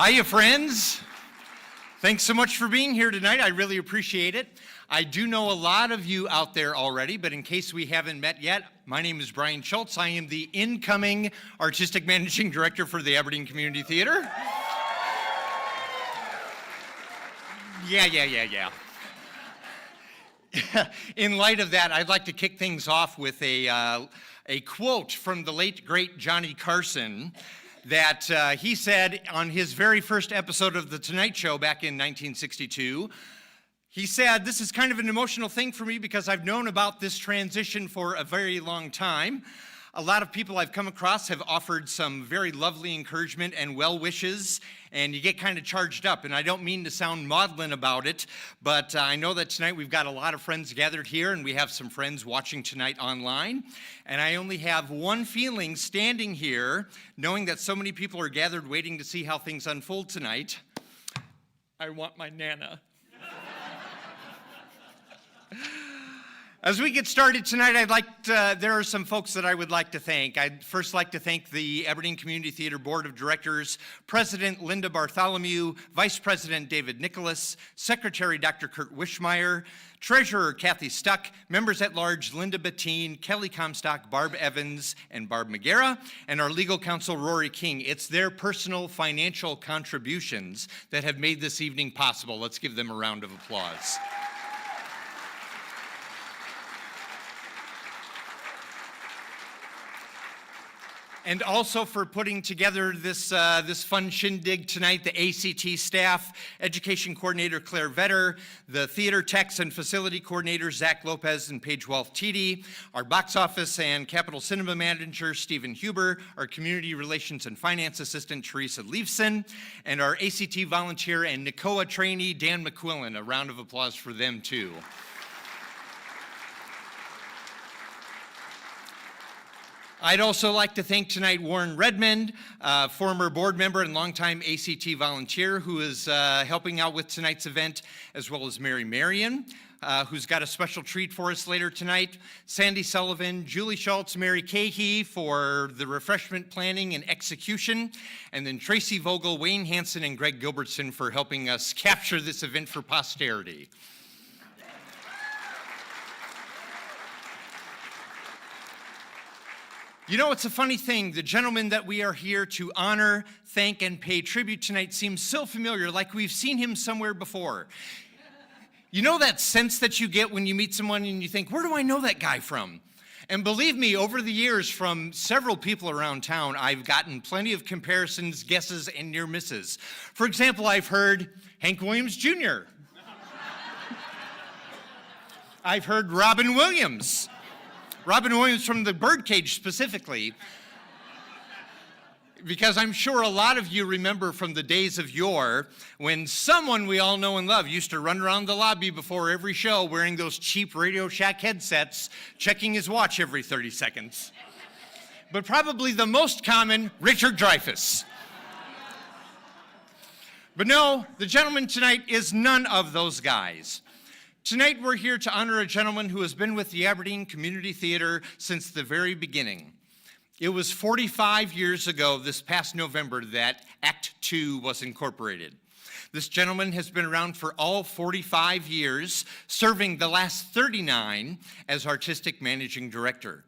Hiya, friends. Thanks so much for being here tonight. I really appreciate it. I do know a lot of you out there already, but in case we haven't met yet, my name is Brian Schultz. I am the incoming Artistic Managing Director for the Aberdeen Community Theater. Yeah. In light of that, I'd like to kick things off with a quote from the late, great Johnny Carson that he said on his very first episode of The Tonight Show back in 1962. He said, "This is kind of an emotional thing for me because I've known about this transition for a very long time. A lot of people I've come across have offered some very lovely encouragement and well wishes, and you get kind of charged up. And I don't mean to sound maudlin about it, but I know that tonight we've got a lot of friends gathered here, and we have some friends watching tonight online. And I only have one feeling standing here, knowing that so many people are gathered waiting to see how things unfold tonight. I want my Nana." As we get started tonight, there are some folks that I would like to thank. I'd first like to thank the Aberdeen Community Theater Board of Directors, President Linda Bartholomew, Vice President David Nicholas, Secretary Dr. Kurt Wishmeyer, Treasurer Kathy Stuck, Members at Large Linda Bettine, Kelly Comstock, Barb Evans, and Barb McGarrah, and our legal counsel Rory King. It's their personal financial contributions that have made this evening possible. Let's give them a round of applause. And also for putting together this fun shindig tonight, the ACT staff, Education Coordinator Claire Vetter, the Theater Techs and Facility Coordinators Zach Lopez and Paige Welf-Teedy, our Box Office and Capital Cinema Manager Stephen Huber, our Community Relations and Finance Assistant Teresa Leifson, and our ACT volunteer and NCOA trainee Dan McQuillan. A round of applause for them too. I'd also like to thank tonight Warren Redmond, former board member and longtime ACT volunteer who is helping out with tonight's event, as well as Mary Marion, who's got a special treat for us later tonight, Sandy Sullivan, Julie Schultz, Mary Cahey for the refreshment planning and execution, and then Tracy Vogel, Wayne Hansen, and Greg Gilbertson for helping us capture this event for posterity. You know, it's a funny thing. The gentleman that we are here to honor, thank, and pay tribute tonight seems so familiar, like we've seen him somewhere before. You know that sense that you get when you meet someone and you think, where do I know that guy from? And believe me, over the years from several people around town, I've gotten plenty of comparisons, guesses, and near misses. For example, I've heard Hank Williams Jr. I've heard Robin Williams. Robin Williams from The Birdcage specifically, because I'm sure a lot of you remember from the days of yore when someone we all know and love used to run around the lobby before every show wearing those cheap Radio Shack headsets, checking his watch every 30 seconds. But probably the most common, Richard Dreyfuss. But no, the gentleman tonight is none of those guys. Tonight we're here to honor a gentleman who has been with the Aberdeen Community Theater since the very beginning. It was 45 years ago this past November that Act 2 was incorporated. This gentleman has been around for all 45 years, serving the last 39 as Artistic Managing Director.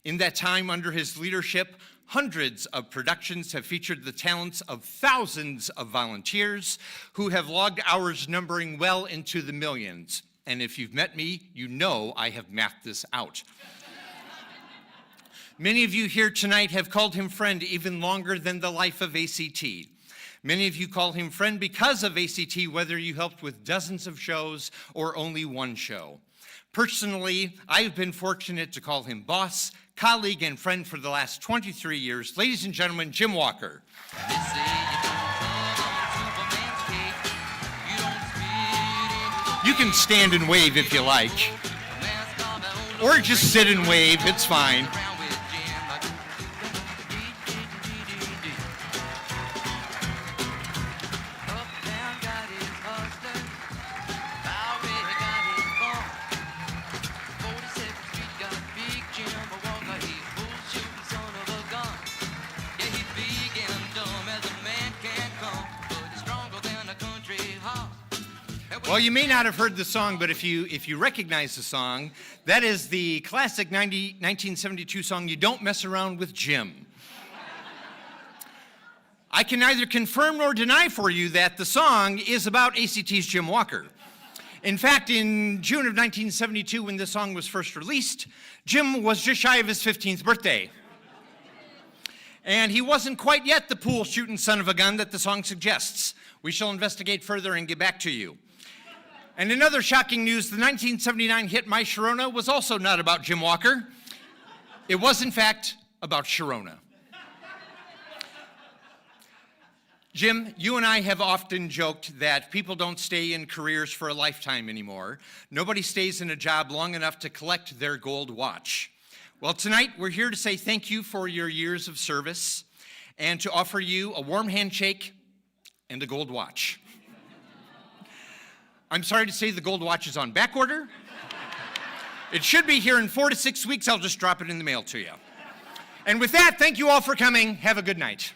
In that time, under his leadership, hundreds of productions have featured the talents of thousands of volunteers who have logged hours numbering well into the millions. And if you've met me, you know I have mapped this out. Many of you here tonight have called him friend even longer than the life of ACT. Many of you call him friend because of ACT, whether you helped with dozens of shows or only one show. Personally, I've been fortunate to call him boss, colleague, and friend for the last 23 years. Ladies and gentlemen, Jim Walker. You can stand and wave if you like. Or just sit and wave, it's fine. Well, you may not have heard the song, but if you recognize the song, that is the classic 1972 song, You Don't Mess Around with Jim. I can neither confirm nor deny for you that the song is about ACT's Jim Walker. In fact, in June of 1972, when this song was first released, Jim was just shy of his 15th birthday. And he wasn't quite yet the pool-shooting son of a gun that the song suggests. We shall investigate further and get back to you. And in other shocking news, the 1979 hit My Sharona was also not about Jim Walker. It was, in fact, about Sharona. Jim, you and I have often joked that people don't stay in careers for a lifetime anymore. Nobody stays in a job long enough to collect their gold watch. Well, tonight we're here to say thank you for your years of service and to offer you a warm handshake and a gold watch. I'm sorry to say the gold watch is on back order. It should be here in 4 to 6 weeks. I'll just drop it in the mail to you. And with that, thank you all for coming. Have a good night.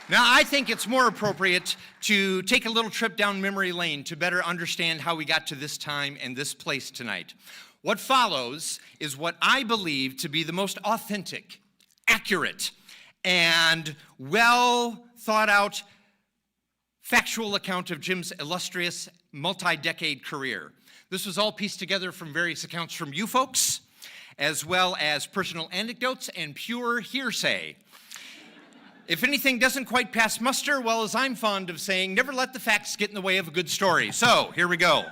Now, I think it's more appropriate to take a little trip down memory lane to better understand how we got to this time and this place tonight. What follows is what I believe to be the most authentic, accurate, and well thought out factual account of Jim's illustrious multi-decade career. This was all pieced together from various accounts from you folks, as well as personal anecdotes and pure hearsay. If anything doesn't quite pass muster, well, as I'm fond of saying, never let the facts get in the way of a good story. So, here we go.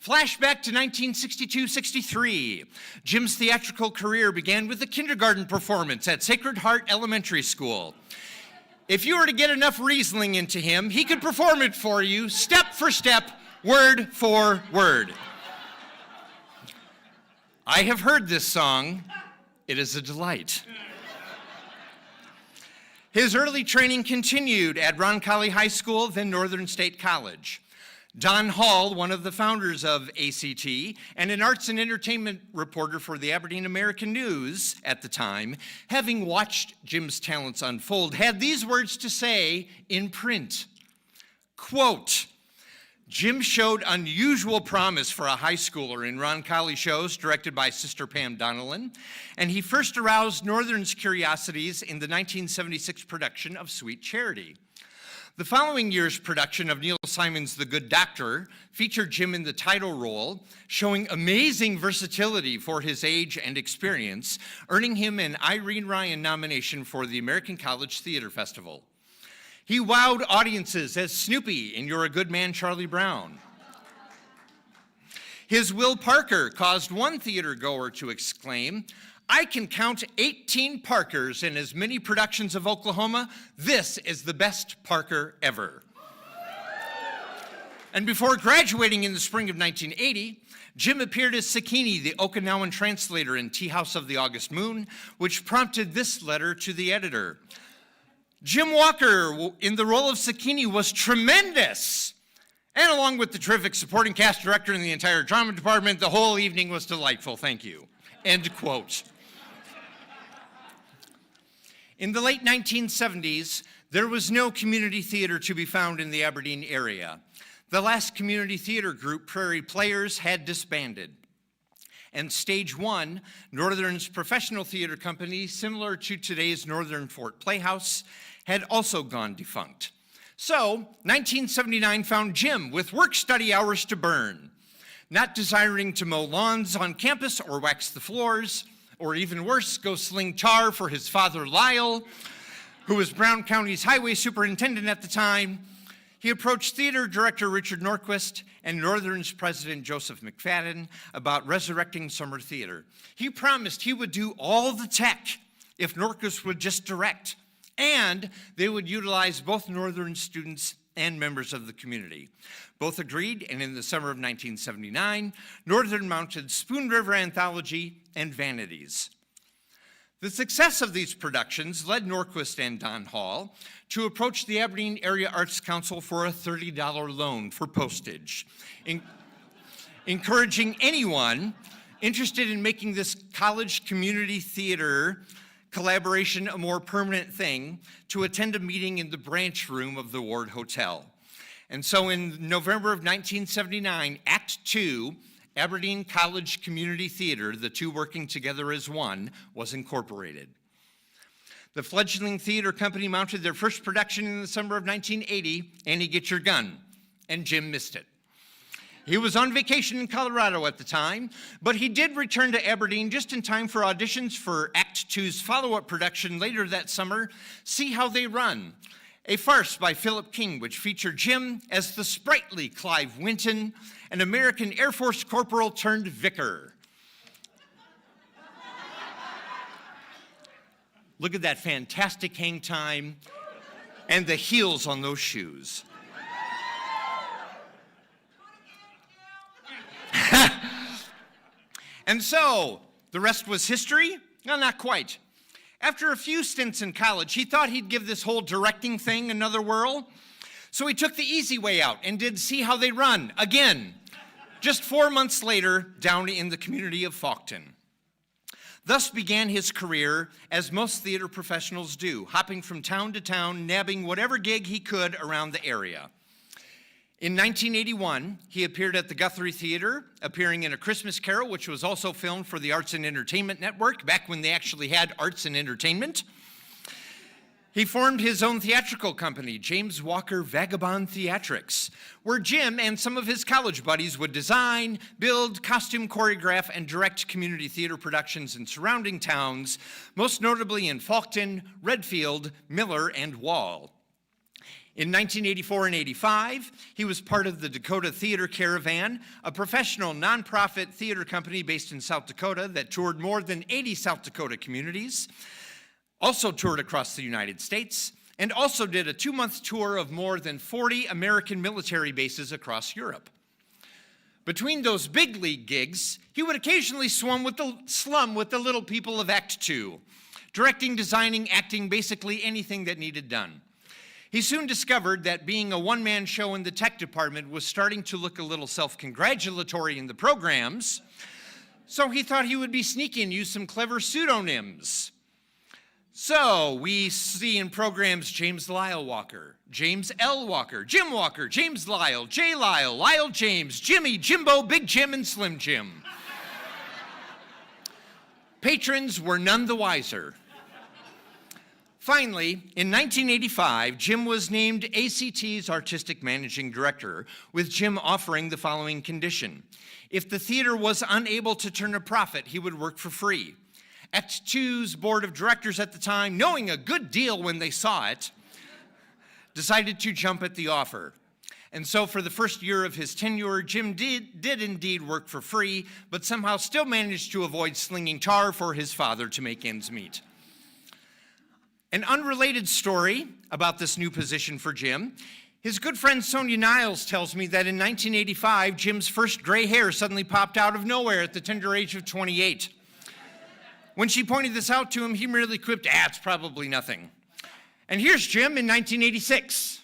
Flashback to 1962-63. Jim's theatrical career began with a kindergarten performance at Sacred Heart Elementary School. If you were to get enough Riesling into him, he could perform it for you, step for step, word for word. I have heard this song. It is a delight. His early training continued at Roncalli High School, then Northern State College. Don Hall, one of the founders of ACT, and an arts and entertainment reporter for the Aberdeen American News at the time, having watched Jim's talents unfold, had these words to say in print, quote, Jim showed unusual promise for a high schooler in Roncalli shows directed by Sister Pam Donnellan, and he first aroused Northern's curiosities in the 1976 production of Sweet Charity. The following year's production of Neil Simon's The Good Doctor featured Jim in the title role, showing amazing versatility for his age and experience, earning him an Irene Ryan nomination for the American College Theater Festival. He wowed audiences as Snoopy in You're a Good Man, Charlie Brown. His Will Parker caused one theater goer to exclaim, I can count 18 Parkers in as many productions of Oklahoma. This is the best Parker ever. And before graduating in the spring of 1980, Jim appeared as Sakini, the Okinawan translator in Tea House of the August Moon, which prompted this letter to the editor. Jim Walker, in the role of Sakini, was tremendous. And along with the terrific supporting cast director and the entire drama department, the whole evening was delightful, thank you. End quote. In the late 1970s, there was no community theater to be found in the Aberdeen area. The last community theater group, Prairie Players, had disbanded. And Stage One, Northern's professional theater company, similar to today's Northern Fort Playhouse, had also gone defunct. So, 1979 found Jim with work-study hours to burn, not desiring to mow lawns on campus or wax the floors, or even worse, go sling tar for his father Lyle, who was Brown County's highway superintendent at the time. He approached theater director Richard Norquist and Northern's president Joseph McFadden about resurrecting summer theater. He promised he would do all the tech if Norquist would just direct, and they would utilize both Northern students and members of the community. Both agreed, and in the summer of 1979, Northern mounted Spoon River Anthology and Vanities. The success of these productions led Norquist and Don Hall to approach the Aberdeen Area Arts Council for a $30 loan for postage, encouraging anyone interested in making this college community theater collaboration a more permanent thing, to attend a meeting in the branch room of the Ward Hotel. And so in November of 1979, Act Two, Aberdeen College Community Theater, the two working together as one, was incorporated. The fledgling theater company mounted their first production in the summer of 1980, Annie Get Your Gun, and Jim missed it. He was on vacation in Colorado at the time, but he did return to Aberdeen just in time for auditions for Act Two's follow-up production later that summer, See How They Run, a farce by Philip King, which featured Jim as the sprightly Clive Winton, an American Air Force corporal turned vicar. Look at that fantastic hang time and the heels on those shoes. And so, the rest was history? Well, not quite. After a few stints in college, he thought he'd give this whole directing thing another whirl. So he took the easy way out and did See How They Run again, just 4 months later, down in the community of Faulkton. Thus began his career, as most theater professionals do, hopping from town to town, nabbing whatever gig he could around the area. In 1981, he appeared at the Guthrie Theater, appearing in A Christmas Carol, which was also filmed for the Arts and Entertainment Network, back when they actually had arts and entertainment. He formed his own theatrical company, James Walker Vagabond Theatrics, where Jim and some of his college buddies would design, build, costume, choreograph, and direct community theater productions in surrounding towns, most notably in Faulkton, Redfield, Miller, and Wall. In 1984 and 85, he was part of the Dakota Theater Caravan, a professional nonprofit theater company based in South Dakota that toured more than 80 South Dakota communities, also toured across the United States, and also did a 2-month tour of more than 40 American military bases across Europe. Between those big league gigs, he would occasionally slum with the little people of Act Two, directing, designing, acting, basically anything that needed done. He soon discovered that being a one-man show in the tech department was starting to look a little self-congratulatory in the programs, so he thought he would be sneaky and use some clever pseudonyms. So we see in programs James Lyle Walker, James L. Walker, Jim Walker, James Lyle, J. Lyle, Lyle James, Jimmy, Jimbo, Big Jim, and Slim Jim. Patrons were none the wiser. Finally, in 1985, Jim was named ACT's Artistic Managing Director, with Jim offering the following condition. If the theater was unable to turn a profit, he would work for free. Act Two's board of directors at the time, knowing a good deal when they saw it, decided to jump at the offer. And so for the first year of his tenure, Jim did indeed work for free, but somehow still managed to avoid slinging tar for his father to make ends meet. An unrelated story about this new position for Jim, his good friend Sonia Niles tells me that in 1985, Jim's first gray hair suddenly popped out of nowhere at the tender age of 28. When she pointed this out to him, he merely quipped, it's probably nothing. And here's Jim in 1986.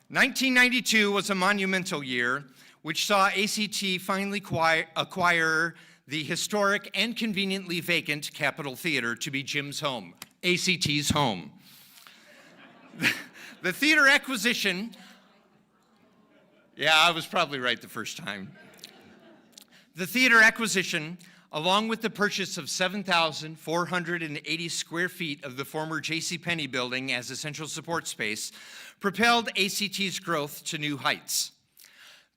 (1992) was a monumental year, which saw ACT finally acquire the historic and conveniently vacant Capitol Theater to be Jim's home, ACT's home. The theater acquisition, I was probably right the first time. The theater acquisition, along with the purchase of 7,480 square feet of the former JCPenney building as a central support space, propelled ACT's growth to new heights.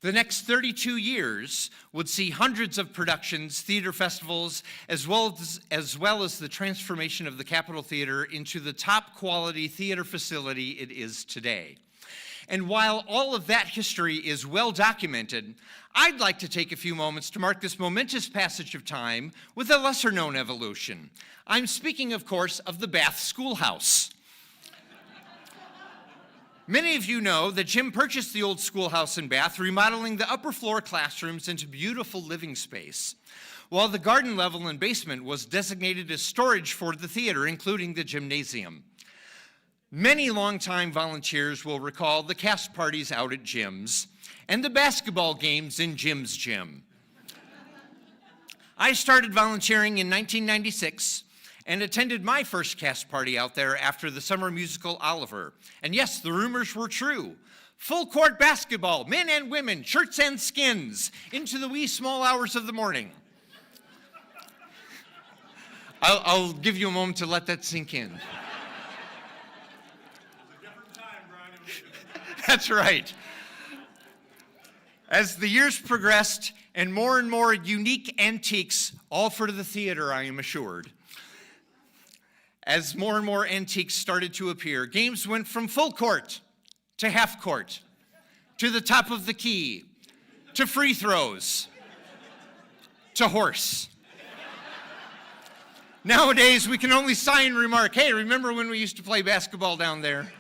The next 32 years would see hundreds of productions, theater festivals, as well as the transformation of the Capitol Theater into the top quality theater facility it is today. And while all of that history is well documented, I'd like to take a few moments to mark this momentous passage of time with a lesser known evolution. I'm speaking, of course, of the Bath Schoolhouse. Many of you know that Jim purchased the old schoolhouse in Bath, remodeling the upper floor classrooms into beautiful living space, while the garden level and basement was designated as storage for the theater, including the gymnasium. Many longtime volunteers will recall the cast parties out at Jim's and the basketball games in Jim's gym. I started volunteering in 1996 and attended my first cast party out there after the summer musical Oliver. And yes, the rumors were true. Full court basketball, men and women, shirts and skins, into the wee small hours of the morning. I'll give you a moment to let that sink in. That's right. As the years progressed and more unique antiques, all for the theater, I am assured. As more and more antiques started to appear, games went from full court to half court, to the top of the key, to free throws, to horse. Nowadays, we can only sigh and remark, hey, remember when we used to play basketball down there?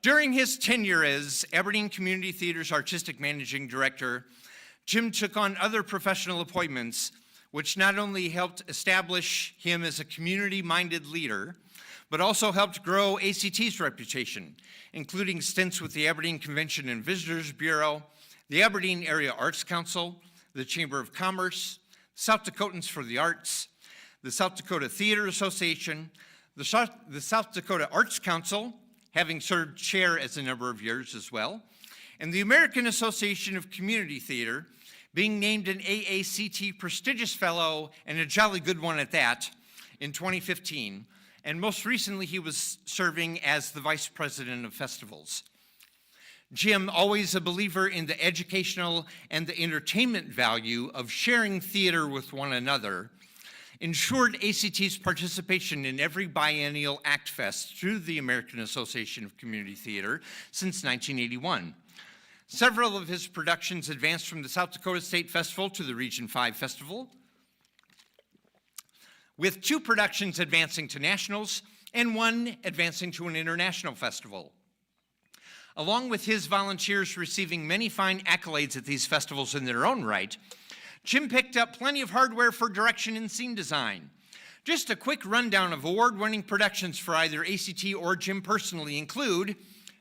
During his tenure as Aberdeen Community Theater's artistic managing director, Jim took on other professional appointments, which not only helped establish him as a community-minded leader, but also helped grow ACT's reputation, including stints with the Aberdeen Convention and Visitors Bureau, the Aberdeen Area Arts Council, the Chamber of Commerce, South Dakotans for the Arts, the South Dakota Theater Association, the South Dakota Arts Council, having served chair as a number of years as well, and the American Association of Community Theater, being named an AACT prestigious fellow, and a jolly good one at that, in 2015. And most recently, he was serving as the vice president of festivals. Jim, always a believer in the educational and the entertainment value of sharing theater with one another, ensured ACT's participation in every biennial Act Fest through the American Association of Community Theater since 1981. Several of his productions advanced from the South Dakota State Festival to the Region 5 Festival, with 2 productions advancing to nationals and 1 advancing to an international festival. Along with his volunteers receiving many fine accolades at these festivals in their own right, Jim picked up plenty of hardware for direction and scene design. Just a quick rundown of award-winning productions for either ACT or Jim personally include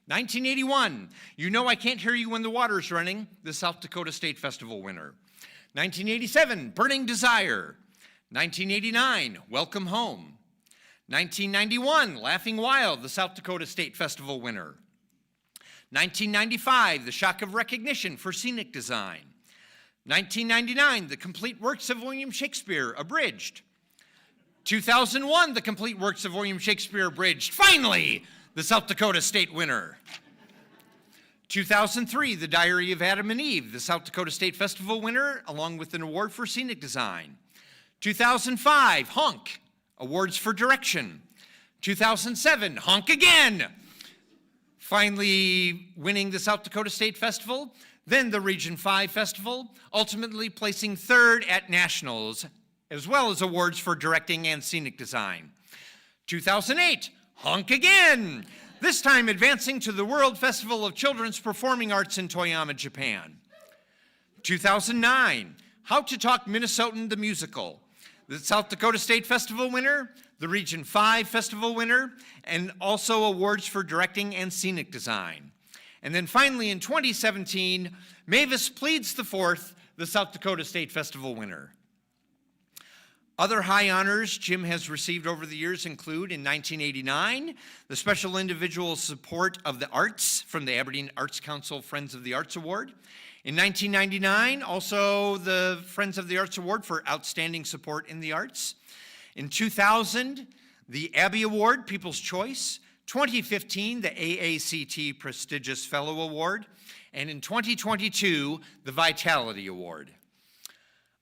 1981, You Know I Can't Hear You When the Water's Running, the South Dakota State Festival winner. 1987, Burning Desire. 1989, Welcome Home. 1991, Laughing Wild, the South Dakota State Festival winner. 1995, The Shock of Recognition for Scenic Design. 1999, The Complete Works of William Shakespeare, Abridged. 2001, The Complete Works of William Shakespeare, Abridged. Finally, the South Dakota State winner. 2003, The Diary of Adam and Eve, the South Dakota State Festival winner, along with an award for scenic design. 2005, Honk, awards for direction. 2007, Honk again, finally winning the South Dakota State Festival, then the Region 5 Festival, ultimately placing 3rd at nationals, as well as awards for directing and scenic design. 2008, Honk again, this time advancing to the World Festival of Children's Performing Arts in Toyama, Japan. 2009, How to Talk Minnesotan the Musical, the South Dakota State Festival winner, the Region 5 Festival winner, and also awards for directing and scenic design. And then finally in 2017, Mavis Pleads the Fourth, the South Dakota State Festival winner. Other high honors Jim has received over the years include, in 1989, the Special Individual Support of the Arts from the Aberdeen Arts Council Friends of the Arts Award. In 1999, also the Friends of the Arts Award for Outstanding Support in the Arts. In 2000, the Abbey Award, People's Choice. 2015, the AACT Prestigious Fellow Award. And in 2022, the Vitality Award.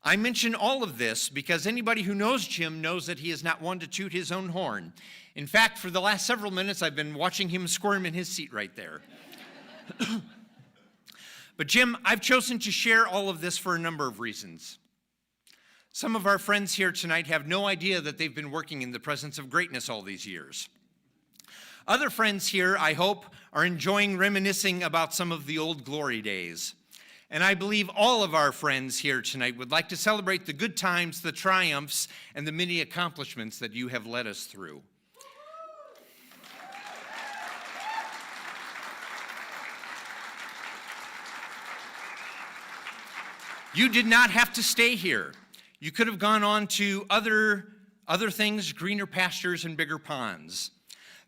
I mention all of this because anybody who knows Jim knows that he is not one to toot his own horn. In fact, for the last several minutes, I've been watching him squirm in his seat right there. But Jim, I've chosen to share all of this for a number of reasons. Some of our friends here tonight have no idea that they've been working in the presence of greatness all these years. Other friends here, I hope, are enjoying reminiscing about some of the old glory days. And I believe all of our friends here tonight would like to celebrate the good times, the triumphs, and the many accomplishments that you have led us through. You did not have to stay here. You could have gone on to other things, greener pastures and bigger ponds.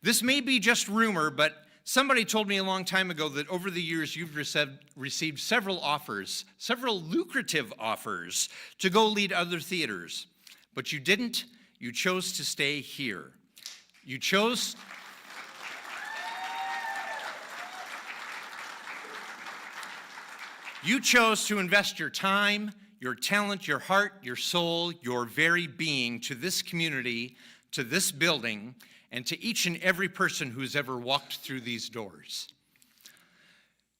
This may be just rumor, but somebody told me a long time ago that over the years you've received several offers, several lucrative offers to go lead other theaters. But you didn't. You chose to stay here. You chose to invest your time, your talent, your heart, your soul, your very being to this community, to this building, and to each and every person who's ever walked through these doors.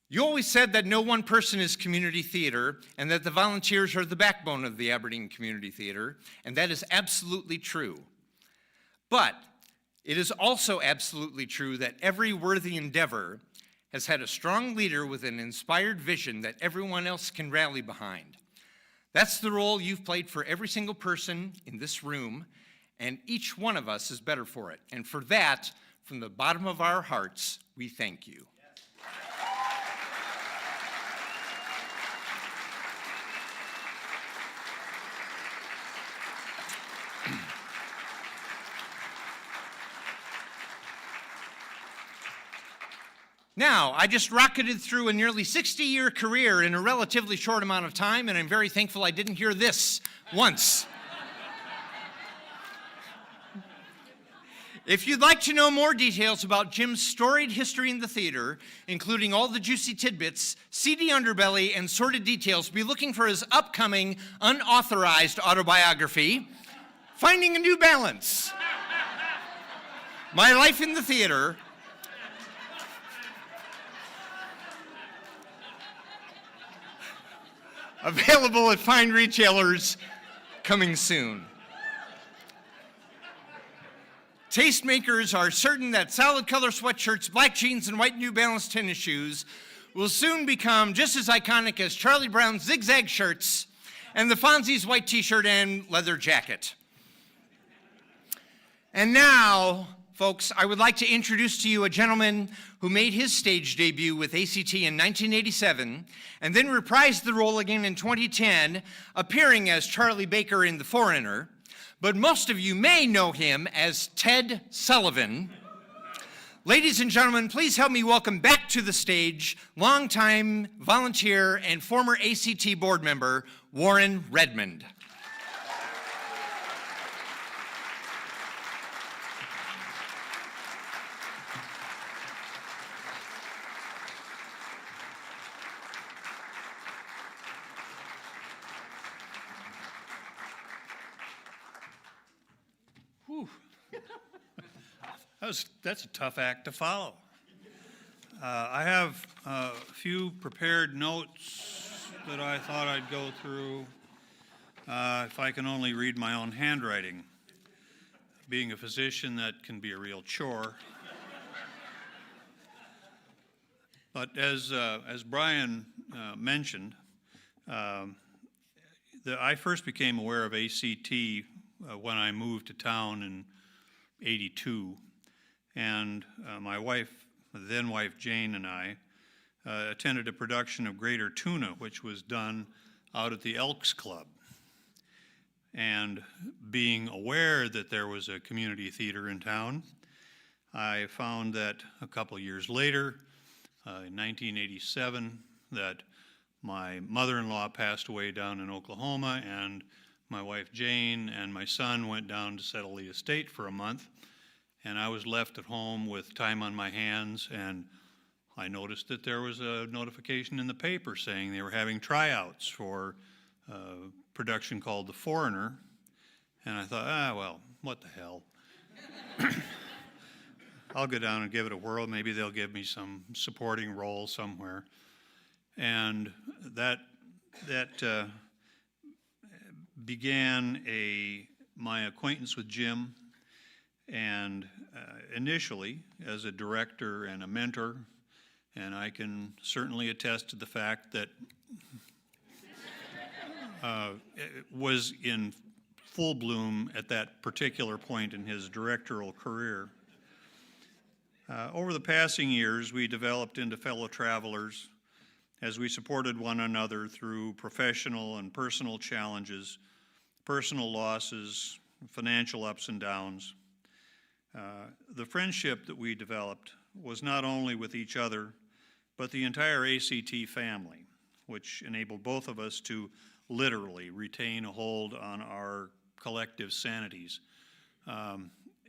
You always said that no one person is community theater and that the volunteers are the backbone of the Aberdeen Community Theater, and that is absolutely true. But it is also absolutely true that every worthy endeavor has had a strong leader with an inspired vision that everyone else can rally behind. That's the role you've played for every single person in this room, and each one of us is better for it. And for that, from the bottom of our hearts, we thank you. Now, I just rocketed through a nearly 60-year career in a relatively short amount of time, and I'm very thankful I didn't hear this once. If you'd like to know more details about Jim's storied history in the theater, including all the juicy tidbits, seedy underbelly, and sordid details, be looking for his upcoming unauthorized autobiography, Finding a New Balance. My Life in the Theater. Available at fine retailers, coming soon. Tastemakers are certain that solid color sweatshirts, black jeans, and white New Balance tennis shoes will soon become just as iconic as Charlie Brown's zigzag shirts and the Fonzie's white t-shirt and leather jacket. And now, folks, I would like to introduce to you a gentleman who made his stage debut with ACT in 1987 and then reprised the role again in 2010, appearing as Charlie Baker in The Foreigner. But most of you may know him as Ted Sullivan. Ladies and gentlemen, please help me welcome back to the stage longtime volunteer and former ACT board member, Warren Redmond. That's a tough act to follow. I have a few prepared notes that I thought I'd go through if I can only read my own handwriting. Being a physician, that can be a real chore. But as Brian mentioned, I first became aware of ACT when I moved to town in '82. And my wife, then wife Jane, and I attended a production of Greater Tuna, which was done out at the Elks Club. And being aware that there was a community theater in town, I found that a couple years later, in 1987, that my mother-in-law passed away down in Oklahoma, and my wife Jane and my son went down to settle the estate for a month. And I was left at home with time on my hands, and I noticed that there was a notification in the paper saying they were having tryouts for a production called The Foreigner. And I thought, well, what the hell? I'll go down and give it a whirl. Maybe they'll give me some supporting role somewhere. And that began my acquaintance with Jim. And initially, as a director and a mentor, and I can certainly attest to the fact that was in full bloom at that particular point in his directorial career. Over the passing years, we developed into fellow travelers as we supported one another through professional and personal challenges, personal losses, financial ups and downs. The friendship that we developed was not only with each other, but the entire ACT family, which enabled both of us to literally retain a hold on our collective sanities.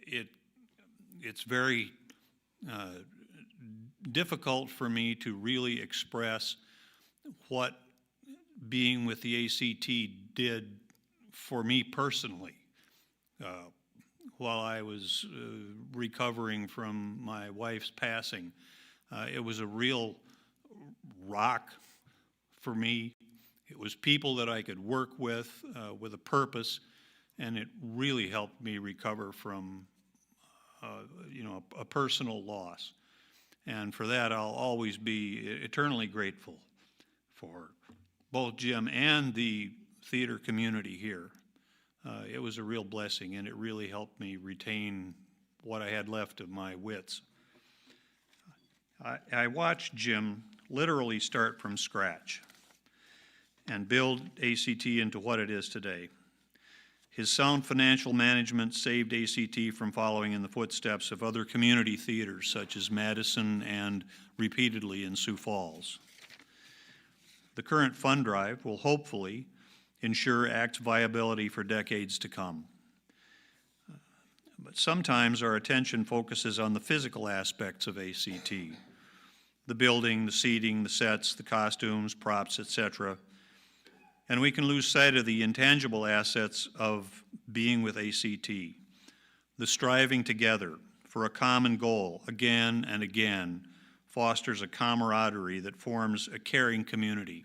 It's very difficult for me to really express what being with the ACT did for me personally while I was recovering from my wife's passing. It was a real rock for me. It was people that I could work with a purpose, and it really helped me recover from a personal loss. And for that, I'll always be eternally grateful for both Jim and the theater community here. It was a real blessing, and it really helped me retain what I had left of my wits. I watched Jim literally start from scratch and build ACT into what it is today. His sound financial management saved ACT from following in the footsteps of other community theaters such as Madison and repeatedly in Sioux Falls. The current fund drive will hopefully ensure ACT's viability for decades to come. But sometimes our attention focuses on the physical aspects of ACT, the building, the seating, the sets, the costumes, props, etc. And we can lose sight of the intangible assets of being with ACT, the striving together for a common goal again and again fosters a camaraderie that forms a caring community.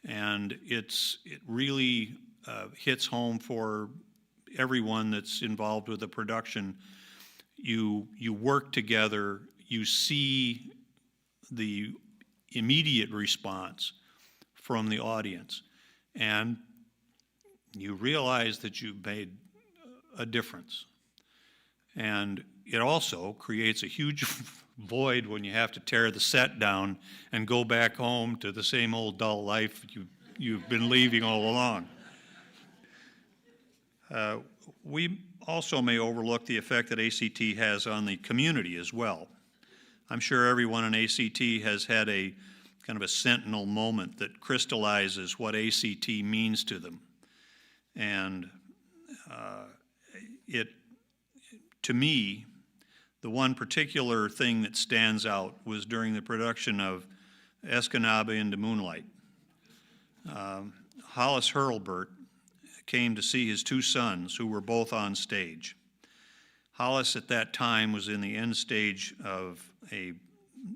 And it really hits home for everyone that's involved with the production. You work together, you see the immediate response from the audience, and you realize that you've made a difference. And it also creates a huge void when you have to tear the set down and go back home to the same old dull life you've been leaving all along. We also may overlook the effect that ACT has on the community as well. I'm sure everyone in ACT has had a kind of a sentinel moment that crystallizes what ACT means to them. And to me, the one particular thing that stands out was during the production of Escanaba into Moonlight. Hollis Hurlburt came to see his two sons, who were both on stage. Hollis at that time was in the end stage of a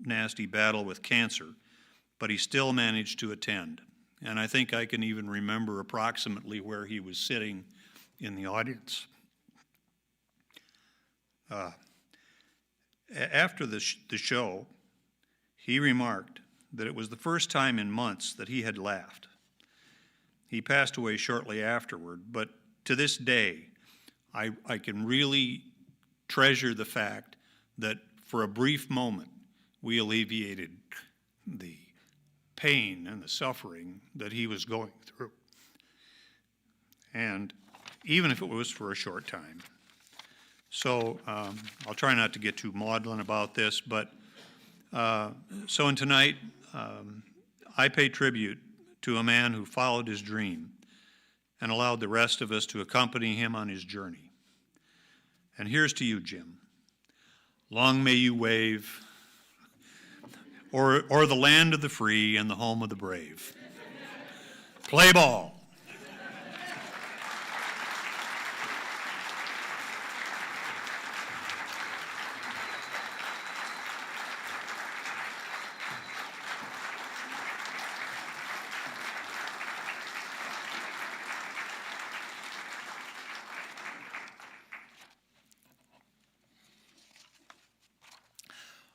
nasty battle with cancer, but he still managed to attend. And I think I can even remember approximately where he was sitting in the audience. After the show, he remarked that it was the first time in months that he had laughed. He passed away shortly afterward, but to this day, I can really treasure the fact that for a brief moment, we alleviated the pain and the suffering that he was going through. And even if it was for a short time. So I'll try not to get too maudlin about this, but so in tonight, I pay tribute to a man who followed his dream and allowed the rest of us to accompany him on his journey. And here's to you, Jim. Long may you wave, or the land of the free and the home of the brave. Play ball.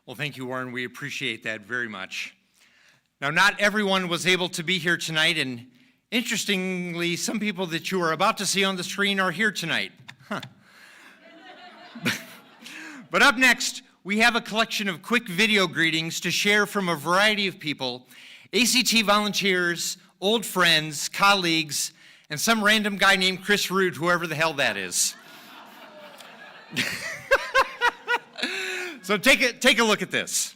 Well, thank you, Warren. We appreciate that very much. Now, not everyone was able to be here tonight, and Interestingly, some people that you are about to see on the screen are here tonight. Huh. But up next, we have a collection of quick video greetings to share from a variety of people, ACT volunteers, old friends, colleagues, and some random guy named Chris Root, whoever the hell that is. So take a look at this.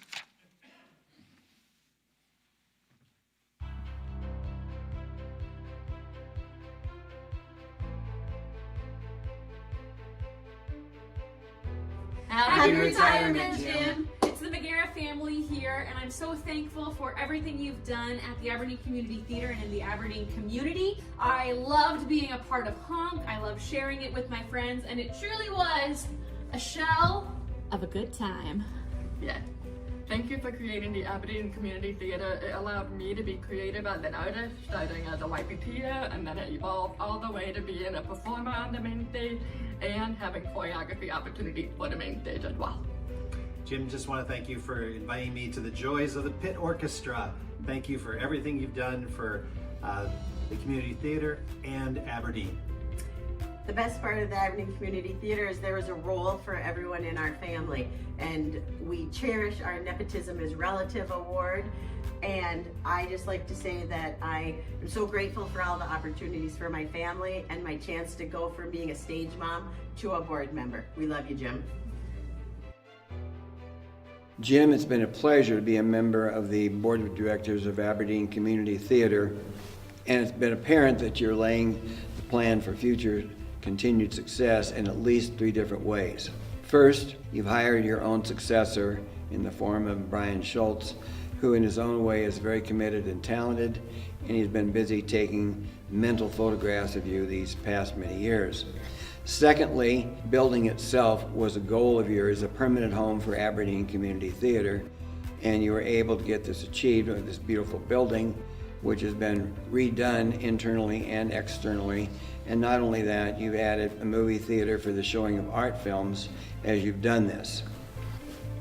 Happy retirement, Jim. It's the McGarrett family here, and I'm so thankful for everything you've done at the Aberdeen Community Theater and in the Aberdeen community. I loved being a part of Honk. I loved sharing it with my friends, and it truly was a shell of a good time. Yeah. Thank you for creating the Aberdeen Community Theatre. It allowed me to be creative as an artist, starting as a YPTer, and then it evolved all the way to being a performer on the main stage and having choreography opportunity for the main stage as well. Jim, just want to thank you for inviting me to the joys of the Pit Orchestra. Thank you for everything you've done for the community theater and Aberdeen. The best part of the Aberdeen Community Theater is there is a role for everyone in our family, and we cherish our Nepotism is Relative award. And I just like to say that I am so grateful for all the opportunities for my family and my chance to go from being a stage mom to a board member. We love you, Jim. Jim, it's been a pleasure to be a member of the Board of Directors of Aberdeen Community Theater, and it's been apparent that you're laying the plan for future continued success in at least 3 different ways. First, you've hired your own successor in the form of Brian Schultz, who in his own way is very committed and talented, and he's been busy taking mental photographs of you these past many years. Secondly, building itself was a goal of yours, a permanent home for Aberdeen Community Theater, and you were able to get this achieved with this beautiful building, which has been redone internally and externally. And not only that, you've added a movie theater for the showing of art films as you've done this.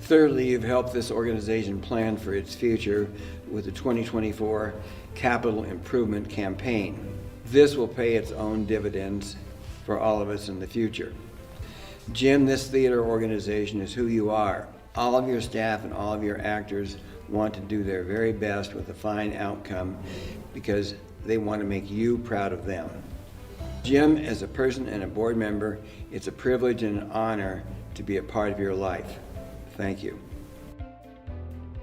Thirdly, you've helped this organization plan for its future with the 2024 Capital Improvement Campaign. This will pay its own dividends for all of us in the future. Jim, this theater organization is who you are. All of your staff and all of your actors want to do their very best with a fine outcome because they want to make you proud of them. Jim, as a person and a board member, it's a privilege and an honor to be a part of your life. Thank you.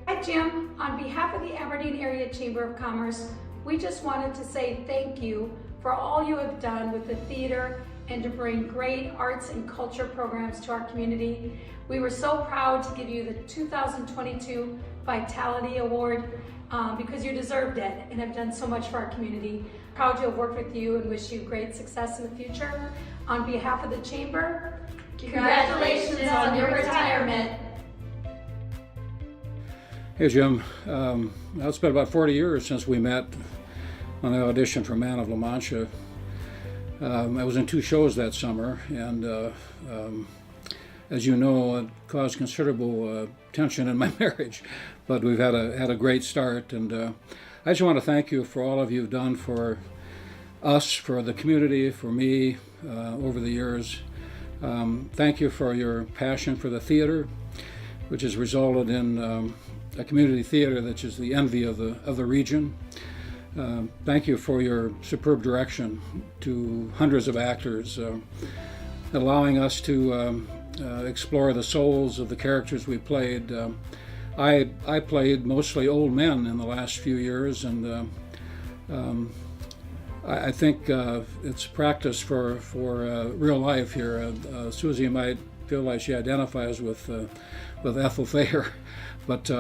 Hi, Jim. On behalf of the Aberdeen Area Chamber of Commerce, we just wanted to say thank you for all you have done with the theater and to bring great arts and culture programs to our community. We were so proud to give you the 2022 Vitality Award because you deserved it and have done so much for our community. Proud to have worked with you and wish you great success in the future. On behalf of the Chamber, congratulations on your retirement. Hey Jim, it's been about 40 years since we met on the audition for Man of La Mancha. I was in 2 shows that summer, and as you know, it caused considerable tension in my marriage, but we've had a great start, and I just want to thank you for all of you've done for us, for the community, for me over the years. Thank you for your passion for the theater, which has resulted in a community theater that is the envy of the region. Thank you for your superb direction to hundreds of actors, allowing us to explore the souls of the characters we played. I played mostly old men in the last few years, and I think it's practice for real life here. Susie might feel like she identifies with Ethel Thayer, but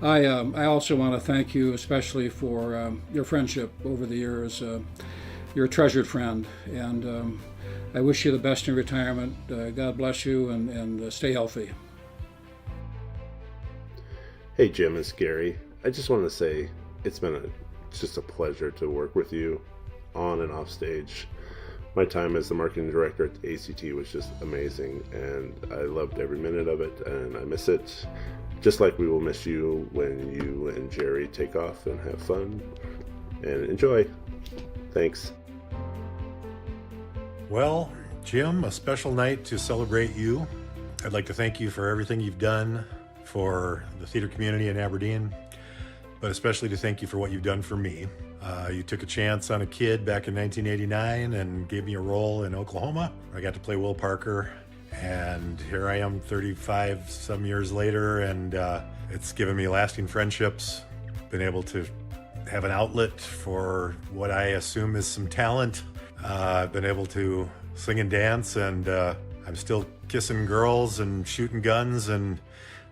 I also want to thank you especially for your friendship over the years. You're a treasured friend, and I wish you the best in retirement. God bless you, and stay healthy. Hey Jim, it's Gary. I just wanted to say it's been just a pleasure to work with you on and off stage. My time as the marketing director at ACT was just amazing, and I loved every minute of it, and I miss it. Just like we will miss you when you and Jerry take off and have fun and enjoy. Thanks. Well, Jim, a special night to celebrate you. I'd like to thank you for everything you've done for the theater community in Aberdeen, but especially to thank you for what you've done for me. You took a chance on a kid back in 1989 and gave me a role in Oklahoma. I got to play Will Parker, and here I am 35 some years later, and it's given me lasting friendships, been able to have an outlet for what I assume is some talent. I've been able to sing and dance, and I'm still kissing girls and shooting guns, and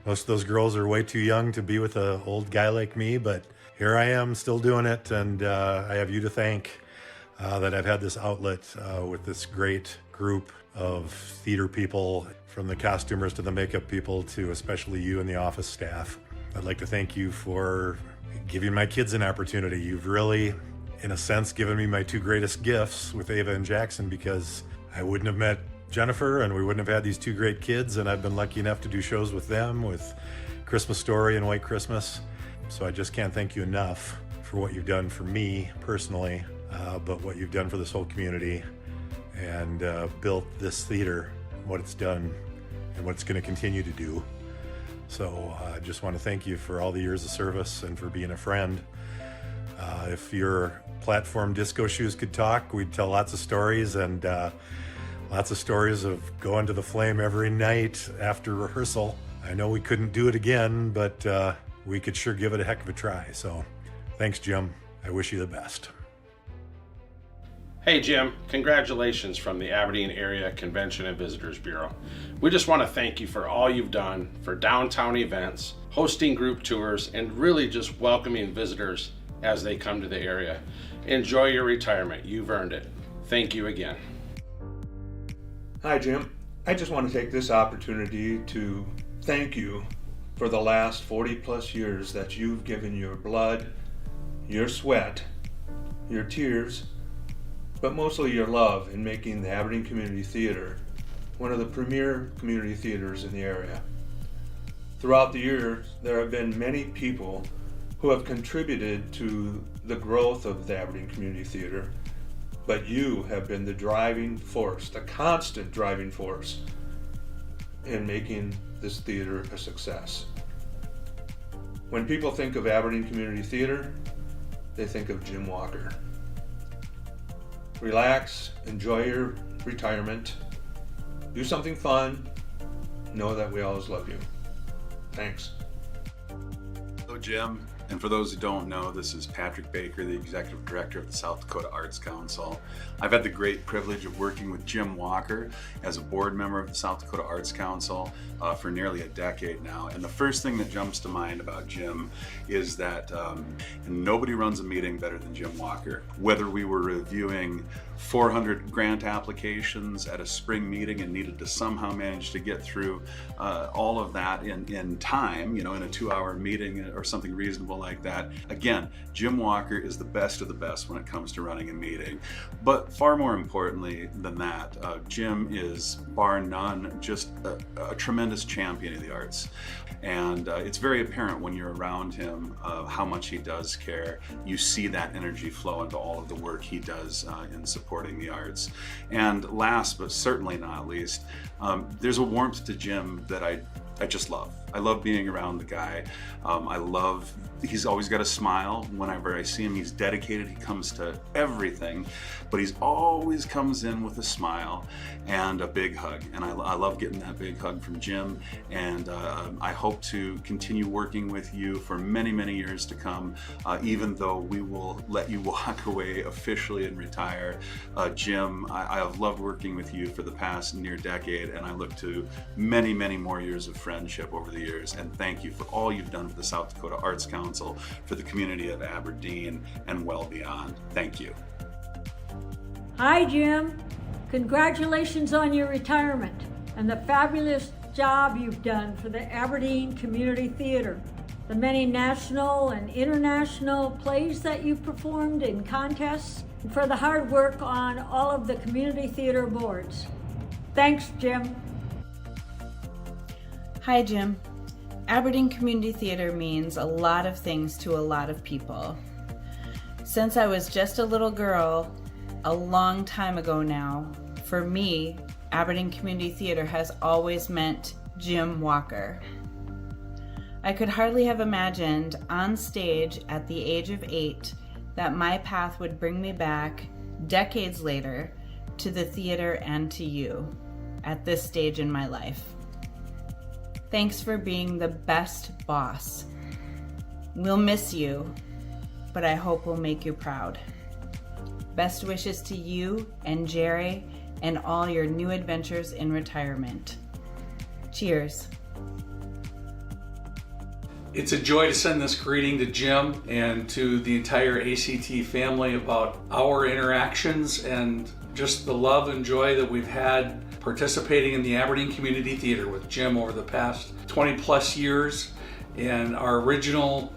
most of those girls are way too young to be with an old guy like me, but here I am still doing it, and I have you to thank that I've had this outlet with this great group of theater people, from the costumers to the makeup people to especially you and the office staff. I'd like to thank you for giving my kids an opportunity. You've really, in a sense, given me my two greatest gifts with Ava and Jackson, because I wouldn't have met Jennifer and we wouldn't have had these two great kids, and I've been lucky enough to do shows with them, with Christmas Story and White Christmas. So I just can't thank you enough for what you've done for me personally, but what you've done for this whole community, and built this theater, what it's done and what it's going to continue to do. So I just want to thank you for all the years of service and for being a friend. If your platform Disco Shoes could talk, we'd tell lots of stories, and lots of stories of going to the Flame every night after rehearsal. I know we couldn't do it again, but we could sure give it a heck of a try. So thanks, Jim. I wish you the best. Hey Jim, congratulations from the Aberdeen Area Convention and Visitors Bureau. We just want to thank you for all you've done for downtown events, hosting group tours, and really just welcoming visitors as they come to the area. Enjoy your retirement. You've earned it. Thank you again. Hi Jim. I just want to take this opportunity to thank you for the last 40 plus years that you've given your blood, your sweat, your tears, but mostly your love in making the Aberdeen Community Theater one of the premier community theaters in the area. Throughout the years, there have been many people who have contributed to the growth of the Aberdeen Community Theater, but you have been the driving force, the constant driving force in making this theater a success. When people think of Aberdeen Community Theater, they think of Jim Walker. Relax, enjoy your retirement, do something fun, know that we always love you. Thanks. Hello, Jim. And for those who don't know, this is Patrick Baker, the Executive Director of the South Dakota Arts Council. I've had the great privilege of working with Jim Walker as a board member of the South Dakota Arts Council for nearly a decade now. And the first thing that jumps to mind about Jim is that nobody runs a meeting better than Jim Walker. Whether we were reviewing 400 grant applications at a spring meeting and needed to somehow manage to get through all of that in time, in a 2-hour meeting or something reasonable like that. Again, Jim Walker is the best of the best when it comes to running a meeting. But far more importantly than that, Jim is, bar none, just a tremendous champion of the arts. And it's very apparent when you're around him how much he does care. You see that energy flow into all of the work he does in supporting the arts. And last but certainly not least, there's a warmth to Jim that I just love. I love being around the guy. He's always got a smile whenever I see him. He's dedicated, he comes to everything, but he's always comes in with a smile and a big hug. And I love getting that big hug from Jim. And I hope to continue working with you for many, many years to come, even though we will let you walk away officially and retire. Jim, I have loved working with you for the past near decade, and I look to many, many more years of friendship over the years. And thank you for all you've done for the South Dakota Arts Council, for the community of Aberdeen, and well beyond. Thank you. Hi, Jim. Congratulations on your retirement and the fabulous job you've done for the Aberdeen Community Theater, the many national and international plays that you've performed in contests, and for the hard work on all of the community theater boards. Thanks, Jim. Hi, Jim. Aberdeen Community Theater means a lot of things to a lot of people. Since I was just a little girl, a long time ago now, for me, Aberdeen Community Theater has always meant Jim Walker. I could hardly have imagined on stage at the age of 8 that my path would bring me back decades later to the theater and to you at this stage in my life. Thanks for being the best boss. We'll miss you, but I hope we'll make you proud. Best wishes to you and Jerry and all your new adventures in retirement. Cheers. It's a joy to send this greeting to Jim and to the entire ACT family about our interactions and just the love and joy that we've had participating in the Aberdeen Community Theater with Jim over the past 20 plus years. And our original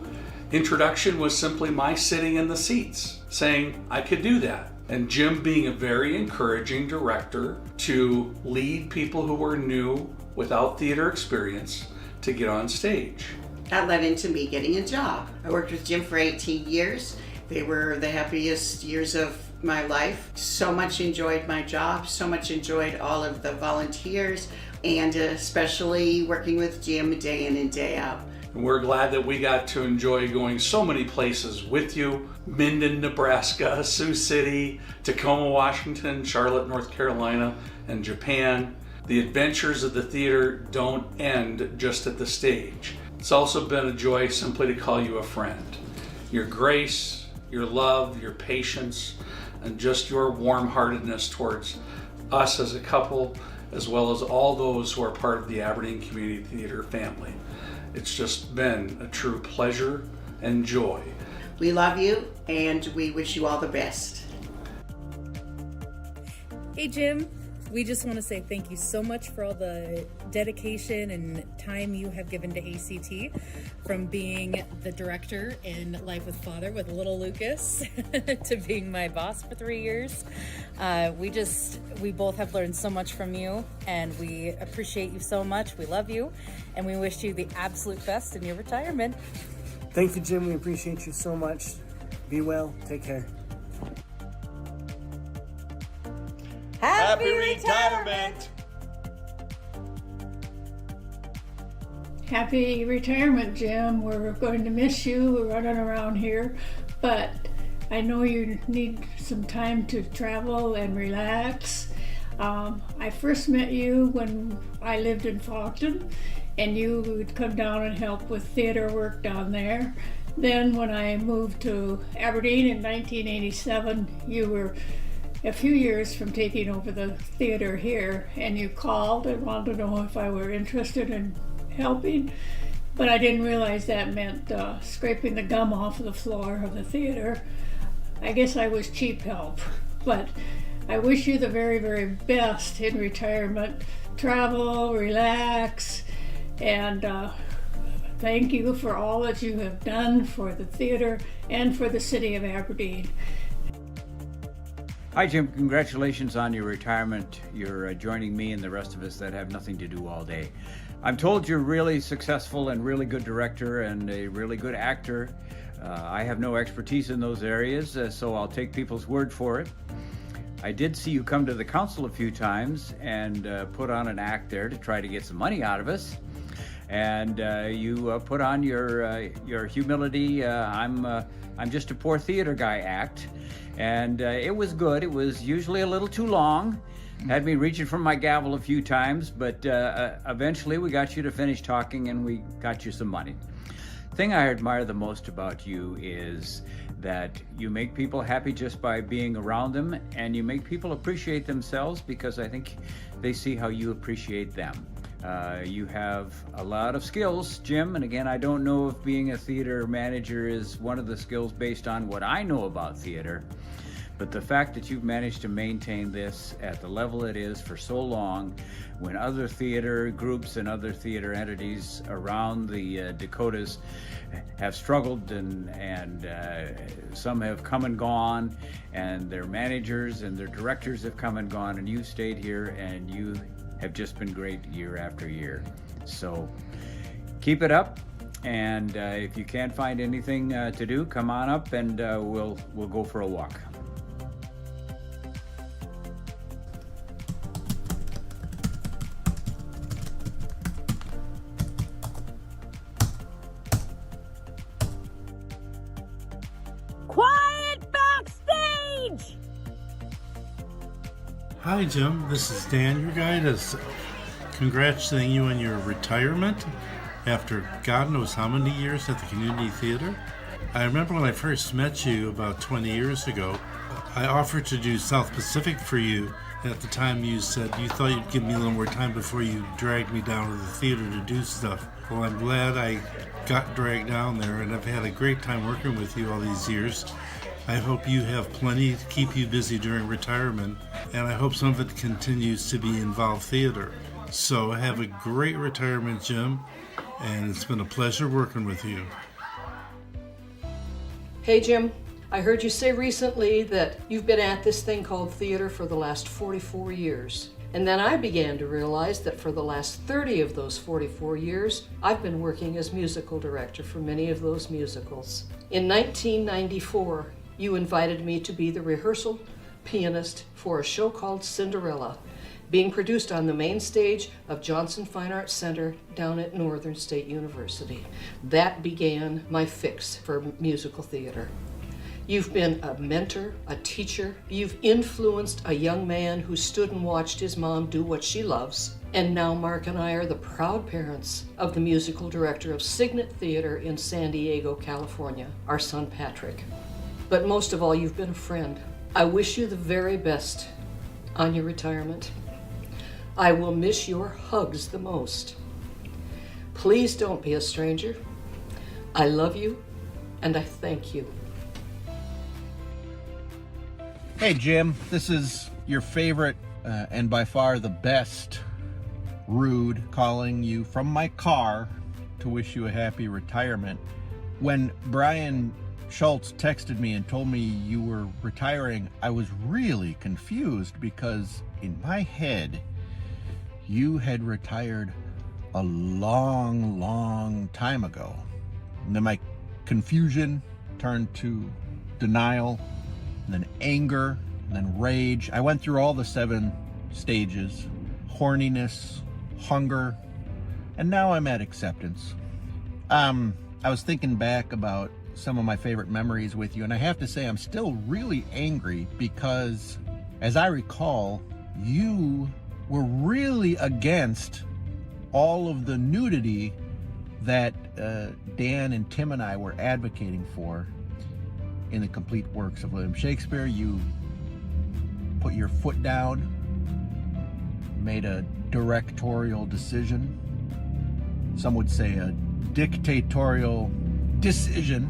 introduction was simply my sitting in the seats, saying I could do that. And Jim being a very encouraging director to lead people who were new without theater experience to get on stage. That led into me getting a job. I worked with Jim for 18 years. They were the happiest years of my life. So much enjoyed my job, so much enjoyed all of the volunteers, and especially working with Jim day in and day out. And we're glad that we got to enjoy going so many places with you. Minden, Nebraska, Sioux City, Tacoma, Washington, Charlotte, North Carolina, and Japan. The adventures of the theater don't end just at the stage. It's also been a joy simply to call you a friend. Your grace, your love, your patience, and just your warm-heartedness towards us as a couple, as well as all those who are part of the Aberdeen Community Theater family. It's just been a true pleasure and joy. We love you and we wish you all the best. Hey Jim, we just want to say thank you so much for all the dedication and time you have given to ACT, from being the director in Life with Father with little Lucas to being my boss for 3 years. We both have learned so much from you, and we appreciate you so much. We love you, and we wish you the absolute best in your retirement. Thank you, Jim. We appreciate you so much. Be well. Take care. Happy retirement! Happy retirement, Jim. We're going to miss you. We're running around here, but I know you need some time to travel and relax. I first met you when I lived in Faulkton, and you would come down and help with theater work down there. Then when I moved to Aberdeen in 1987, you were a few years from taking over the theater here, and you called and wanted to know if I were interested in helping, but I didn't realize that meant scraping the gum off of the floor of the theater. I guess I was cheap help, but I wish you the very, very best in retirement. Travel, relax, and thank you for all that you have done for the theater and for the city of Aberdeen. Hi Jim, congratulations on your retirement. You're joining me and the rest of us that have nothing to do all day. I'm told you're really successful and really good director and a really good actor. I have no expertise in those areas, so I'll take people's word for it. I did see you come to the council a few times and put on an act there to try to get some money out of us. And you put on your humility, I'm just a poor theater guy act. And it was good. It was usually a little too long. Had me reaching for my gavel a few times, but eventually we got you to finish talking and we got you some money. The thing I admire the most about you is that you make people happy just by being around them, and you make people appreciate themselves because I think they see how you appreciate them. You have a lot of skills, Jim, and again, I don't know if being a theater manager is one of the skills based on what I know about theater, but the fact that you've managed to maintain this at the level it is for so long, when other theater groups and other theater entities around the Dakotas have struggled and some have come and gone, and their managers and their directors have come and gone, and you've stayed here and you have just been great year after year. So keep it up, And if you can't find anything to do, come on up and we'll go for a walk. Quiet backstage! Hi, Jim. This is Dan, your guide, congratulating you on your retirement after God knows how many years at the community theater. I remember when I first met you about 20 years ago, I offered to do South Pacific for you. At the time you said you thought you'd give me a little more time before you dragged me down to the theater to do stuff. Well, I'm glad I got dragged down there, and I've had a great time working with you all these years. I hope you have plenty to keep you busy during retirement, and I hope some of it continues to be involved theater. So have a great retirement, Jim, and it's been a pleasure working with you. Hey, Jim. I heard you say recently that you've been at this thing called theater for the last 44 years. And then I began to realize that for the last 30 of those 44 years, I've been working as musical director for many of those musicals. In 1994, you invited me to be the rehearsal pianist for a show called Cinderella, being produced on the main stage of Johnson Fine Arts Center down at Northern State University. That began my fix for musical theater. You've been a mentor, a teacher. You've influenced a young man who stood and watched his mom do what she loves. And now Mark and I are the proud parents of the musical director of Signet Theater in San Diego, California, our son Patrick. But most of all, you've been a friend. I wish you the very best on your retirement. I will miss your hugs the most. Please don't be a stranger. I love you, and I thank you. Hey Jim, this is your favorite and by far the best Rude calling you from my car to wish you a happy retirement. When Brian Schultz texted me and told me you were retiring, I was really confused because in my head you had retired a long time ago. And then my confusion turned to denial, and then anger, and then rage. I went through all the 7 stages: horniness, hunger, and now I'm at acceptance. I was thinking back about some of my favorite memories with you, and I have to say I'm still really angry because, as I recall, you were really against all of the nudity that Dan and Tim and I were advocating for in the complete works of William Shakespeare. You put your foot down, made a directorial decision. Some would say a dictatorial decision.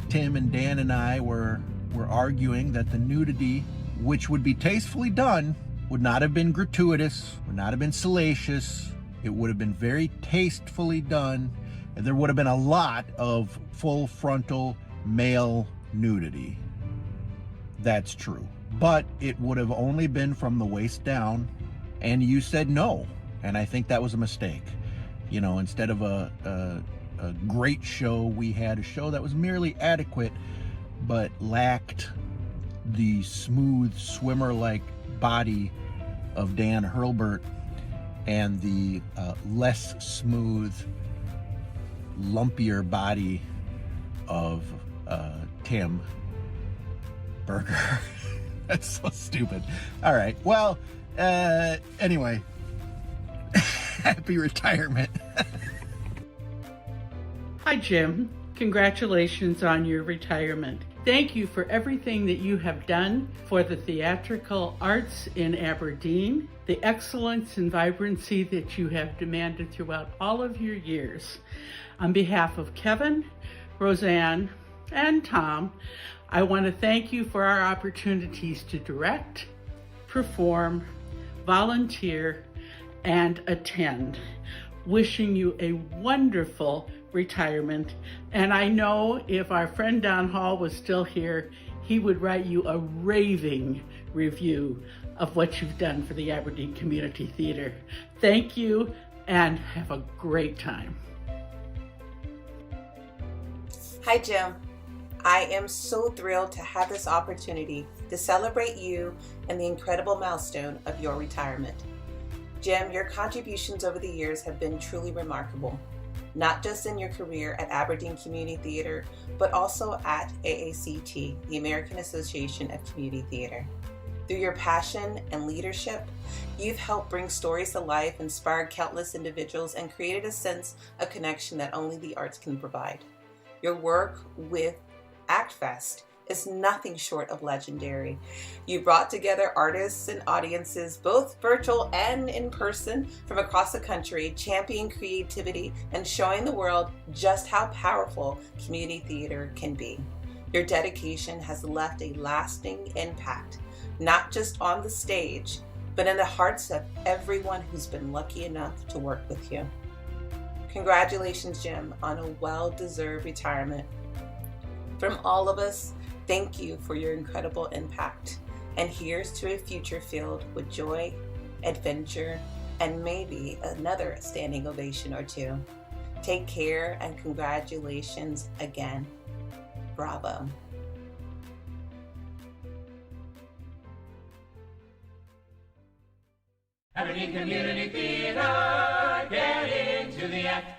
Tim and Dan and I were arguing that the nudity, which would be tastefully done, would not have been gratuitous, would not have been salacious. It would have been very tastefully done, and there would have been a lot of full frontal male nudity. That's true. But it would have only been from the waist down, and you said no. And I think that was a mistake. You know, instead of a great show, we had a show that was merely adequate, but lacked the smooth swimmer-like body of Dan Hurlburt and the less smooth, lumpier body of Tim Berger. That's so stupid. All right. Well, anyway, happy retirement. Hi, Jim. Congratulations on your retirement. Thank you for everything that you have done for the theatrical arts in Aberdeen, the excellence and vibrancy that you have demanded throughout all of your years. On behalf of Kevin, Roseanne, and Tom, I want to thank you for our opportunities to direct, perform, volunteer, and attend. Wishing you a wonderful retirement. And I know if our friend Don Hall was still here, he would write you a raving review of what you've done for the Aberdeen Community Theater. Thank you and have a great time. Hi, Jim. I am so thrilled to have this opportunity to celebrate you and the incredible milestone of your retirement. Jim, your contributions over the years have been truly remarkable, not just in your career at Aberdeen Community Theater, but also at AACT, the American Association of Community Theater. Through your passion and leadership, you've helped bring stories to life, inspired countless individuals, and created a sense of connection that only the arts can provide. Your work with ActFest is nothing short of legendary. You brought together artists and audiences, both virtual and in person, from across the country, championing creativity and showing the world just how powerful community theater can be. Your dedication has left a lasting impact, not just on the stage, but in the hearts of everyone who's been lucky enough to work with you. Congratulations, Jim, on a well-deserved retirement. From all of us, thank you for your incredible impact. And here's to a future filled with joy, adventure, and maybe another standing ovation or two. Take care and congratulations again. Bravo. Aberdeen Community Theater, get into the act.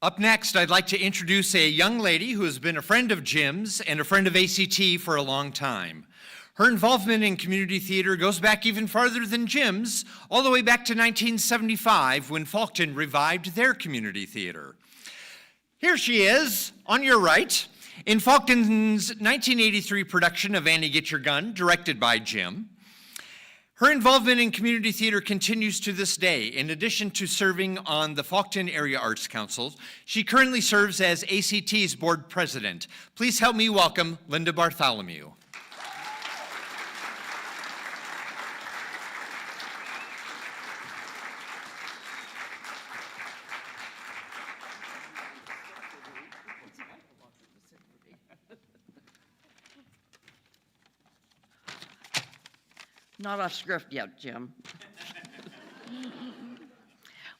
Up next, I'd like to introduce a young lady who has been a friend of Jim's and a friend of ACT for a long time. Her involvement in community theater goes back even farther than Jim's, all the way back to 1975 when Faulkton revived their community theater. Here she is, on your right, in Faulkton's 1983 production of Annie Get Your Gun, directed by Jim. Her involvement in community theater continues to this day. In addition to serving on the Faulkton Area Arts Council, she currently serves as ACT's board president. Please help me welcome Linda Bartholomew. Not off script yet, Jim.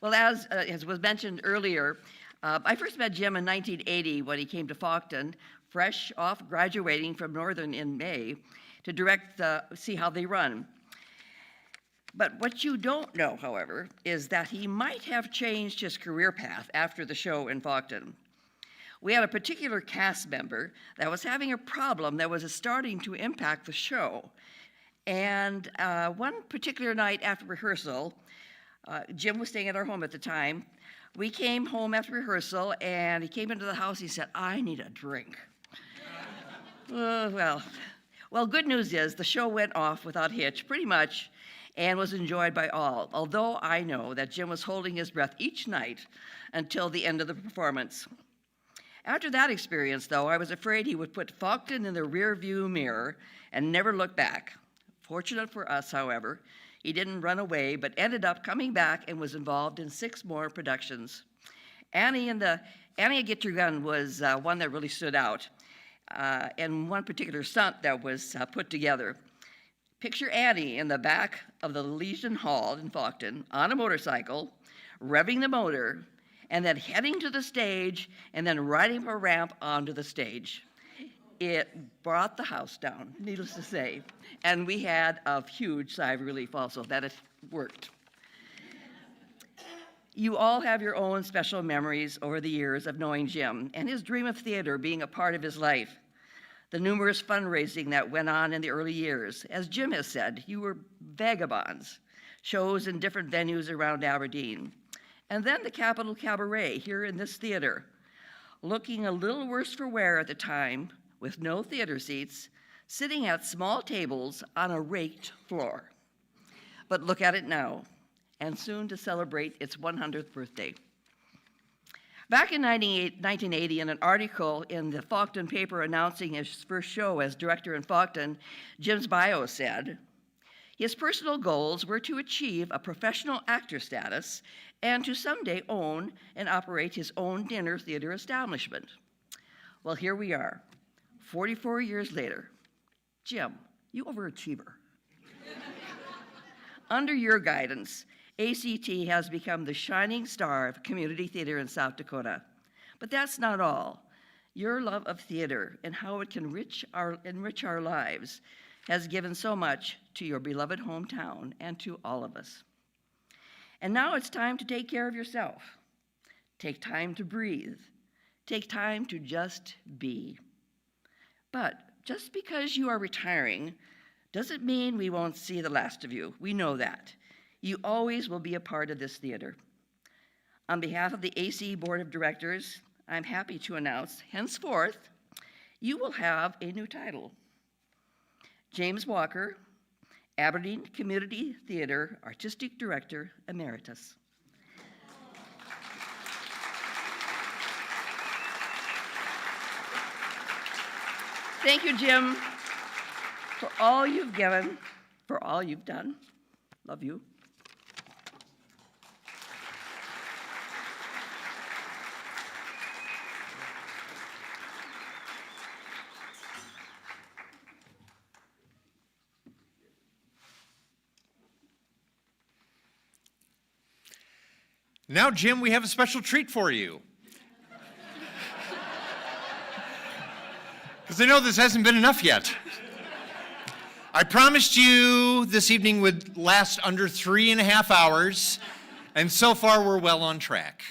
Well, as was mentioned earlier, I first met Jim in 1980 when he came to Faulkton, fresh off graduating from Northern in May, to direct See How They Run. But what you don't know, however, is that he might have changed his career path after the show in Faulkton. We had a particular cast member that was having a problem that was starting to impact the show. And one particular night after rehearsal, Jim was staying at our home at the time. We came home after rehearsal, and he came into the house. He said, "I need a drink." Well, good news is the show went off without hitch, pretty much, and was enjoyed by all, although I know that Jim was holding his breath each night until the end of the performance. After that experience, though, I was afraid he would put Faulkton in the rearview mirror and never look back. Fortunate for us, however, he didn't run away, but ended up coming back and was involved in 6 more productions. Annie Get Your Gun was one that really stood out, and one particular stunt that was put together. Picture Annie in the back of the Legion Hall in Faulkton on a motorcycle, revving the motor, and then heading to the stage, and then riding a ramp onto the stage. It brought the house down, needless to say, and we had a huge sigh of relief also that it worked. You all have your own special memories over the years of knowing Jim and his dream of theater being a part of his life. The numerous fundraising that went on in the early years. As Jim has said, you were vagabonds, shows in different venues around Aberdeen. And then the Capitol Cabaret here in this theater, looking a little worse for wear at the time, with no theater seats, sitting at small tables on a raked floor. But look at it now, and soon to celebrate its 100th birthday. Back in 1980, in an article in the Faulkton paper announcing his first show as director in Faulkton, Jim's bio said, his personal goals were to achieve a professional actor status and to someday own and operate his own dinner theater establishment. Well, here we are. 44 years later. Jim, you overachiever. Under your guidance, ACT has become the shining star of community theater in South Dakota. But that's not all. Your love of theater and how it can enrich our lives has given so much to your beloved hometown and to all of us. And now it's time to take care of yourself. Take time to breathe. Take time to just be. But just because you are retiring doesn't mean we won't see the last of you. We know that. You always will be a part of this theater. On behalf of the AC Board of Directors, I'm happy to announce, henceforth, you will have a new title. James Walker, Aberdeen Community Theater Artistic Director Emeritus. Thank you, Jim, for all you've given, for all you've done. Love you. Now, Jim, we have a special treat for you. Because I know this hasn't been enough yet. I promised you this evening would last under 3.5 hours, and so far we're well on track.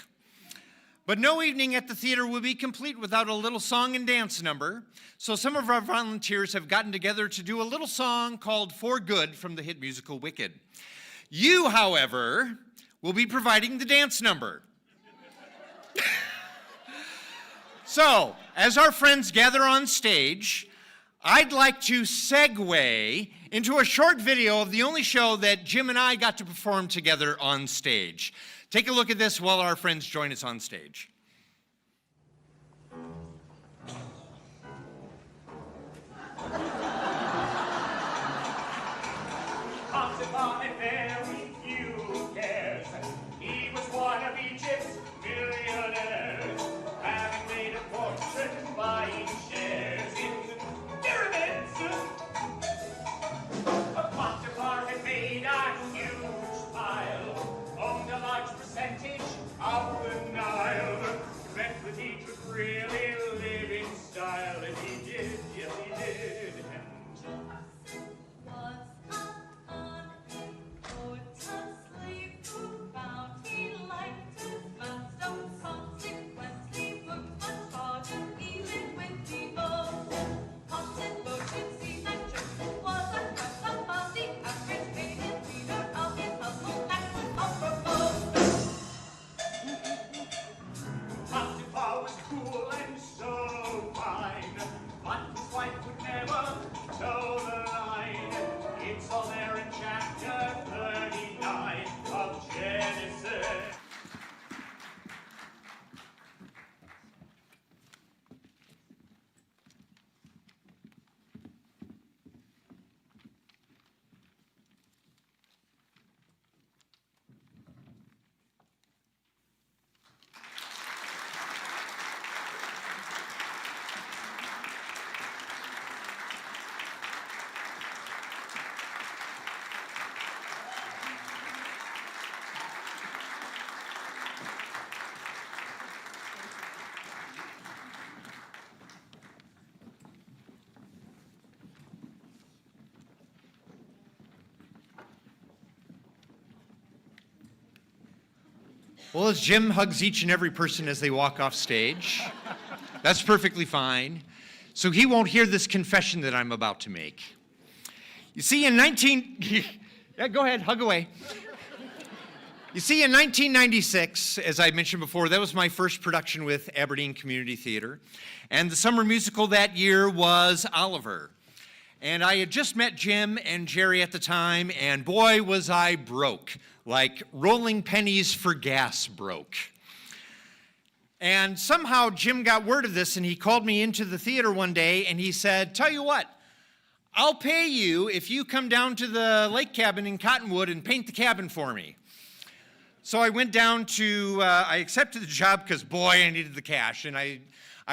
But no evening at the theater will be complete without a little song and dance number, so some of our volunteers have gotten together to do a little song called For Good from the hit musical Wicked. You, however, will be providing the dance number. So, as our friends gather on stage, I'd like to segue into a short video of the only show that Jim and I got to perform together on stage. Take a look at this while our friends join us on stage. He was one of Egypt's millionaires, having made a fortune buying shares in pyramids. Potiphar had made a huge pile, owned a large percentage of the Nile, met with Egypt really live in style, and he did, yes he did. Potiphar was cool and so fine, but his wife would never toe the line. It's all there in chapter 39 of Genesis. Well, as Jim hugs each and every person as they walk off stage, that's perfectly fine. So he won't hear this confession that I'm about to make. You see, yeah, go ahead, hug away. You see, in 1996, as I mentioned before, that was my first production with Aberdeen Community Theater. And the summer musical that year was Oliver. And I had just met Jim and Jerry at the time, and boy, was I broke. Like rolling pennies for gas broke. And somehow Jim got word of this, and he called me into the theater one day, and he said, "Tell you what, I'll pay you if you come down to the lake cabin in Cottonwood and paint the cabin for me." So I went down to, I accepted the job because, boy, I needed the cash. And I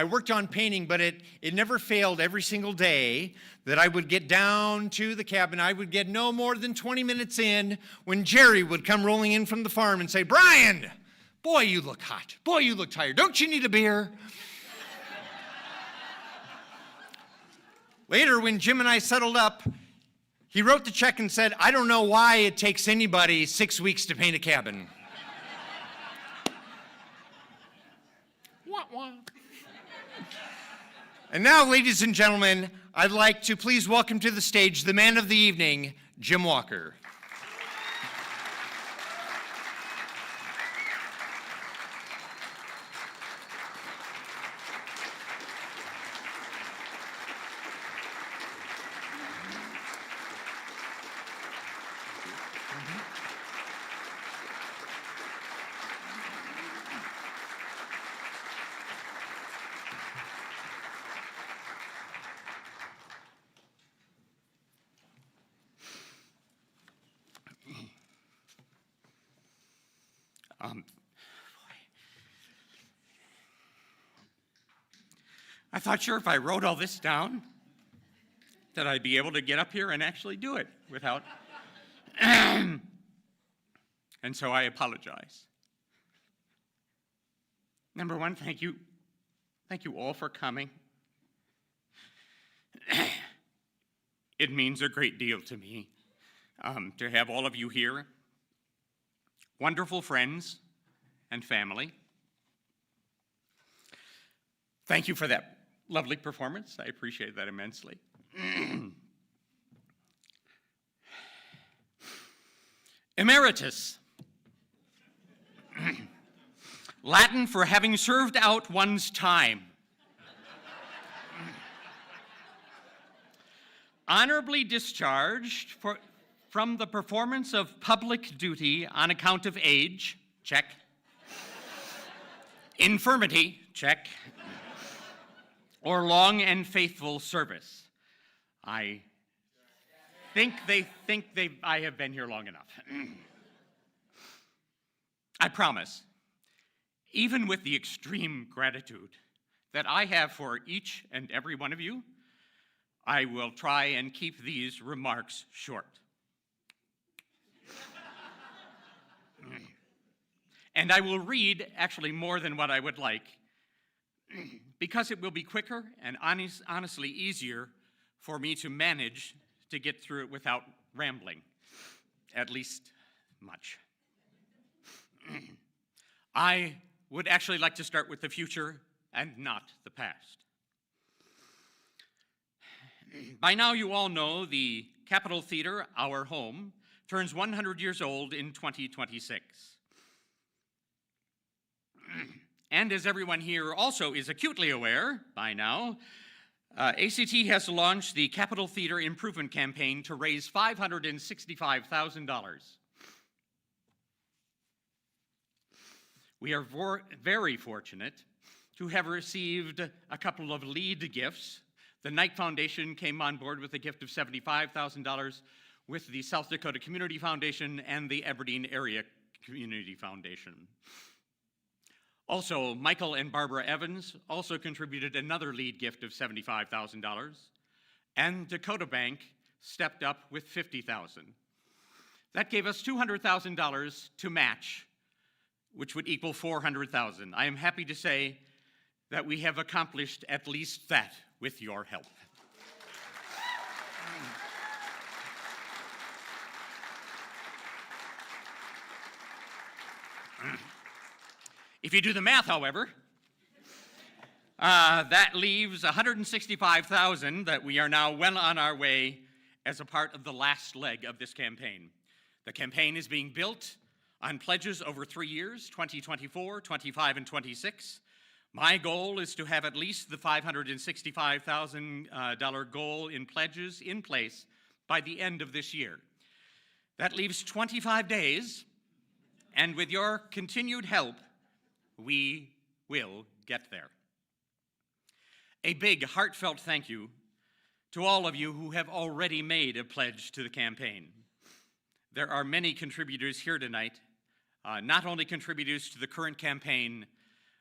worked on painting, but it never failed every single day that I would get down to the cabin. I would get no more than 20 minutes in when Jerry would come rolling in from the farm and say, "Brian, boy, you look hot. Boy, you look tired. Don't you need a beer?" Later, when Jim and I settled up, he wrote the check and said, "I don't know why it takes anybody 6 weeks to paint a cabin." Wah, wah. And now, ladies and gentlemen, I'd like to please welcome to the stage the man of the evening, Jim Walker. I thought sure if I wrote all this down that I'd be able to get up here and actually do it without. And so I apologize. Number one, thank you. Thank you all for coming. It means a great deal to me to have all of you here. Wonderful friends and family. Thank you for that lovely performance. I appreciate that immensely. Emeritus. Latin for having served out one's time. Honorably discharged from the performance of public duty on account of age, check. Infirmity, check. Or long and faithful service. I think I have been here long enough. I promise, even with the extreme gratitude that I have for each and every one of you, I will try and keep these remarks short. And I will read actually more than what I would like, because it will be quicker and honestly easier for me to manage to get through it without rambling, at least much. I would actually like to start with the future and not the past. By now you all know the Capitol Theater, our home, turns 100 years old in 2026. And as everyone here also is acutely aware by now, ACT has launched the Capitol Theater Improvement Campaign to raise $565,000. We are very fortunate to have received a couple of lead gifts. The Knight Foundation came on board with a gift of $75,000 with the South Dakota Community Foundation and the Aberdeen Area Community Foundation. Also, Michael and Barbara Evans also contributed another lead gift of $75,000, and Dakota Bank stepped up with $50,000. That gave us $200,000 to match, which would equal $400,000. I am happy to say that we have accomplished at least that with your help. If you do the math, however, that leaves $165,000 that we are now well on our way as a part of the last leg of this campaign. The campaign is being built on pledges over 3 years, 2024, 25, and 26. My goal is to have at least the $565,000 goal in pledges in place by the end of this year. That leaves 25 days, and with your continued help, we will get there. A big, heartfelt thank you to all of you who have already made a pledge to the campaign. There are many contributors here tonight, not only contributors to the current campaign,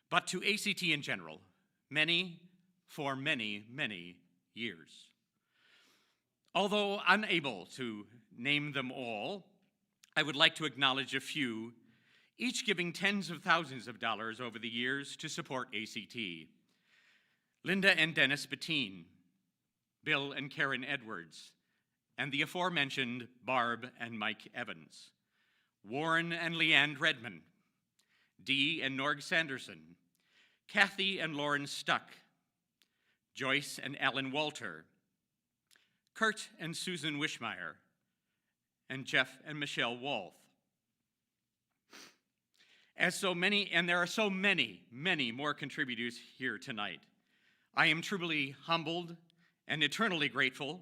but to ACT in general, for many, many years. Although unable to name them all, I would like to acknowledge a few, each giving tens of thousands of dollars over the years to support ACT. Linda and Dennis Bettine, Bill and Karen Edwards, and the aforementioned Barb and Mike Evans, Warren and Leanne Redman, Dee and Norg Sanderson, Kathy and Lauren Stuck, Joyce and Alan Walter, Kurt and Susan Wishmeyer, and Jeff and Michelle Walth. As so many, and there are so many, many more contributors here tonight, I am truly humbled and eternally grateful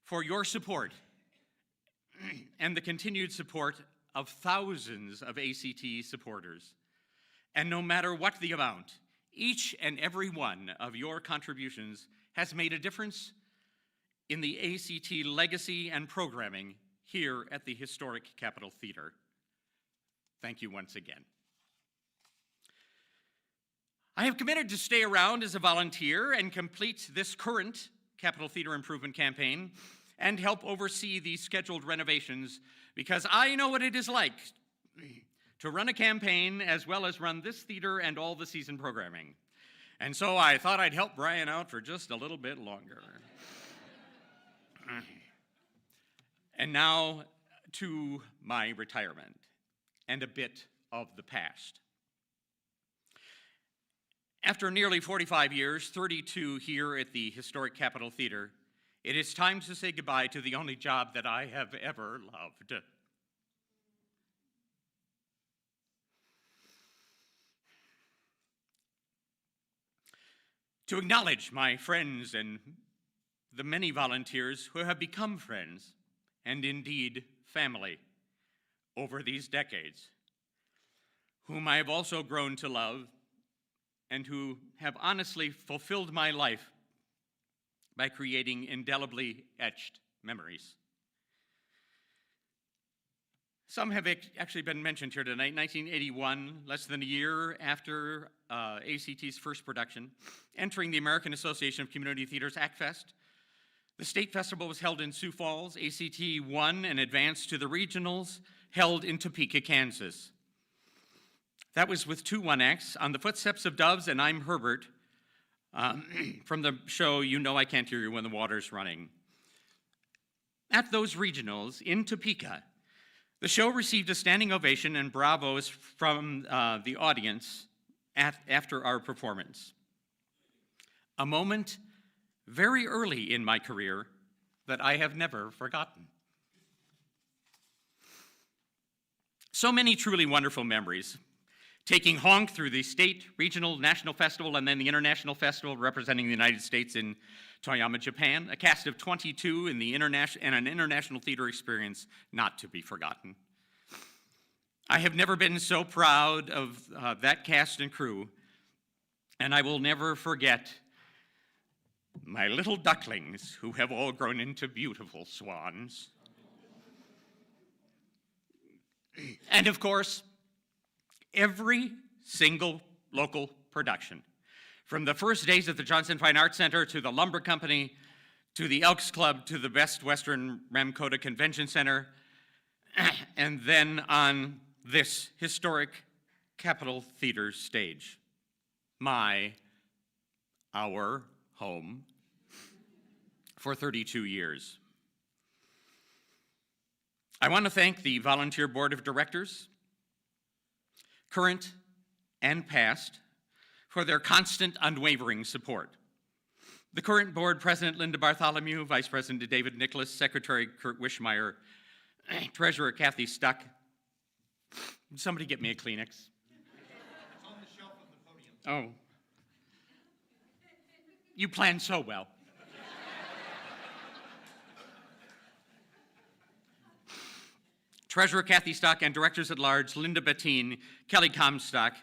for your support and the continued support of thousands of ACT supporters. And no matter what the amount, each and every one of your contributions has made a difference in the ACT legacy and programming here at the historic Capitol Theater. Thank you once again. I have committed to stay around as a volunteer and complete this current Capitol Theater Improvement Campaign and help oversee the scheduled renovations because I know what it is like to run a campaign as well as run this theater and all the season programming. And so I thought I'd help Brian out for just a little bit longer. And now to my retirement and a bit of the past. After nearly 45 years, 32 here at the historic Capitol Theater, it is time to say goodbye to the only job that I have ever loved. To acknowledge my friends and the many volunteers who have become friends and indeed family over these decades, whom I have also grown to love and who have honestly fulfilled my life by creating indelibly etched memories. Some have actually been mentioned here tonight. 1981, less than a year after ACT's first production, entering the American Association of Community Theaters ACTFest. The state festival was held in Sioux Falls. ACT won and advanced to the regionals held in Topeka, Kansas. That was with 2 one-acts, On the Footsteps of Doves and I'm Herbert, from the show You Know I Can't Hear You When the Water's Running. At those regionals in Topeka, the show received a standing ovation and bravos from the audience after our performance. A moment very early in my career that I have never forgotten. So many truly wonderful memories. Taking Honk through the state, regional, national festival, and then the international festival representing the United States in Toyama, Japan. A cast of 22 in the and an international theater experience not to be forgotten. I have never been so proud of that cast and crew, and I will never forget my little ducklings who have all grown into beautiful swans. And of course, every single local production, from the first days at the Johnson Fine Arts Center to the Lumber Company, to the Elks Club, to the Best Western Ramkota Convention Center, and then on this historic Capitol Theater stage, our home, for 32 years. I want to thank the volunteer board of directors, current and past, for their constant, unwavering support. The current board president, Linda Bartholomew, vice president David Nicholas, secretary Kurt Wishmeyer, treasurer Kathy Stuck. Somebody get me a Kleenex. It's on the shelf of the podium. Oh. You planned so well. Treasurer Kathy Stock and directors at large, Linda Bettine, Kelly Comstock,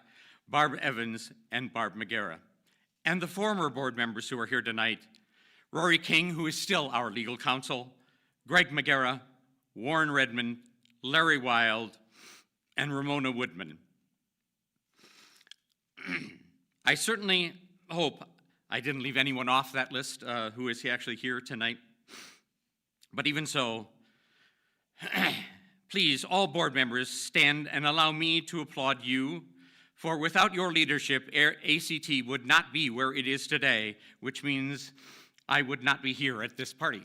Barb Evans, and Barb McGarrah. And the former board members who are here tonight, Rory King, who is still our legal counsel, Greg McGarrah, Warren Redmond, Larry Wild, and Ramona Woodman. I certainly hope I didn't leave anyone off that list who is actually here tonight. But even so, please, all board members, stand and allow me to applaud you, for without your leadership, ACT would not be where it is today, which means I would not be here at this party.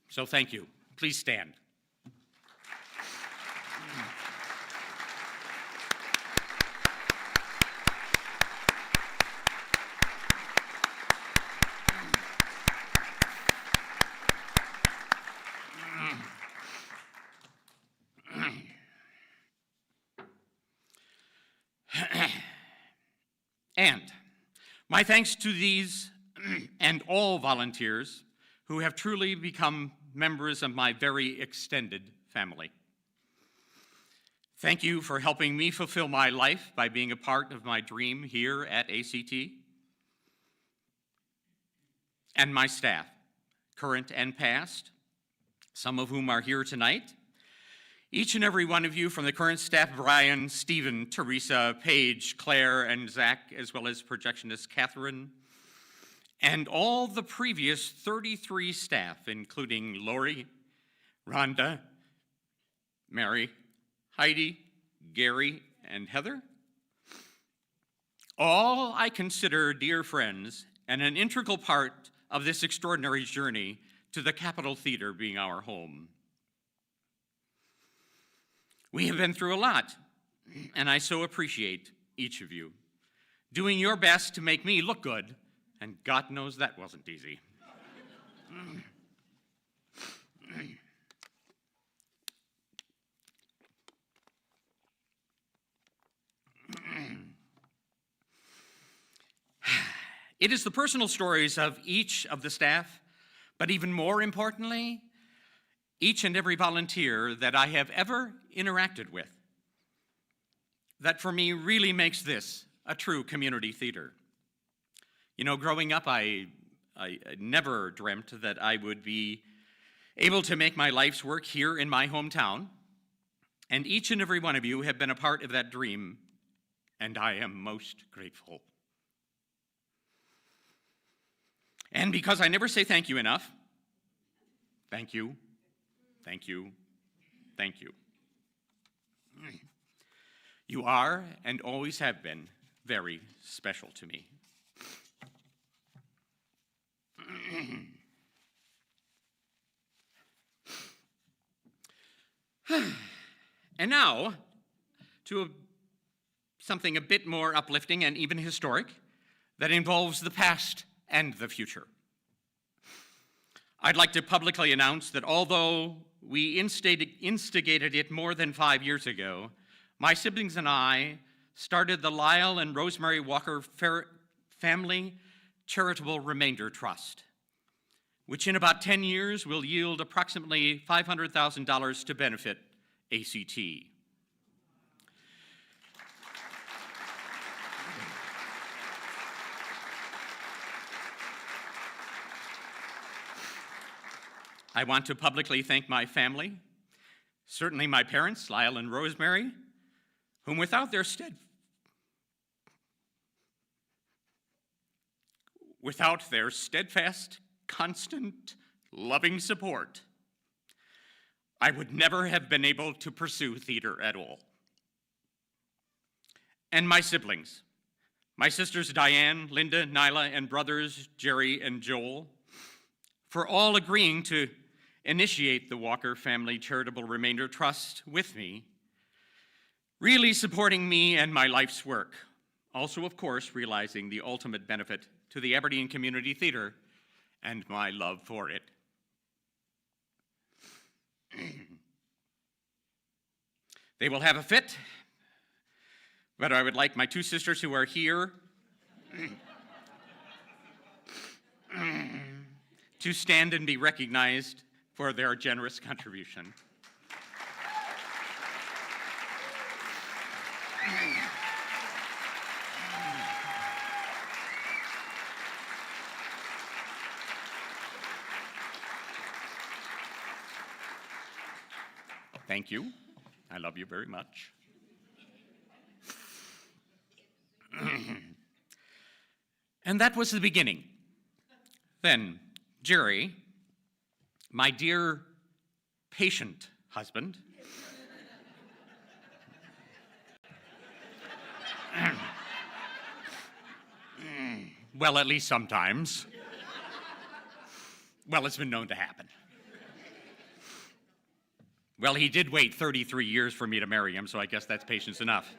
So thank you. Please stand. And my thanks to these and all volunteers who have truly become members of my very extended family. Thank you for helping me fulfill my life by being a part of my dream here at ACT. And my staff, current and past, some of whom are here tonight. Each and every one of you, from the current staff, Brian, Stephen, Teresa, Paige, Claire, and Zach, as well as projectionist Catherine, and all the previous 33 staff, including Lori, Rhonda, Mary, Heidi, Gary, and Heather. All I consider dear friends and an integral part of this extraordinary journey to the Capitol Theater being our home. We have been through a lot, and I so appreciate each of you doing your best to make me look good, and God knows that wasn't easy. It is the personal stories of each of the staff, but even more importantly, each and every volunteer that I have ever interacted with, that for me really makes this a true community theater. You know, growing up, I never dreamt that I would be able to make my life's work here in my hometown, and each and every one of you have been a part of that dream, and I am most grateful. And because I never say thank you enough, thank you, thank you, thank you. You are and always have been very special to me. And now, to something a bit more uplifting and even historic that involves the past and the future. I'd like to publicly announce that although we instigated it more than 5 years ago, my siblings and I started the Lyle and Rosemary Walker Family Charitable Remainder Trust, which in about 10 years will yield approximately $500,000 to benefit ACT. I want to publicly thank my family, certainly my parents, Lyle and Rosemary, whom without their steadfast, constant, loving support, I would never have been able to pursue theater at all. And my siblings, my sisters Diane, Linda, Nyla, and brothers Jerry and Joel, for all agreeing to initiate the Walker Family Charitable Remainder Trust with me, really supporting me and my life's work. Also, of course, realizing the ultimate benefit to the Aberdeen Community Theater and my love for it. They will have a fit, but I would like my two sisters who are here to stand and be recognized for their generous contribution. Thank you. I love you very much. And that was the beginning. Then Jerry, my dear patient husband, well, at least sometimes. Well, it's been known to happen. Well, he did wait 33 years for me to marry him, so I guess that's patience enough.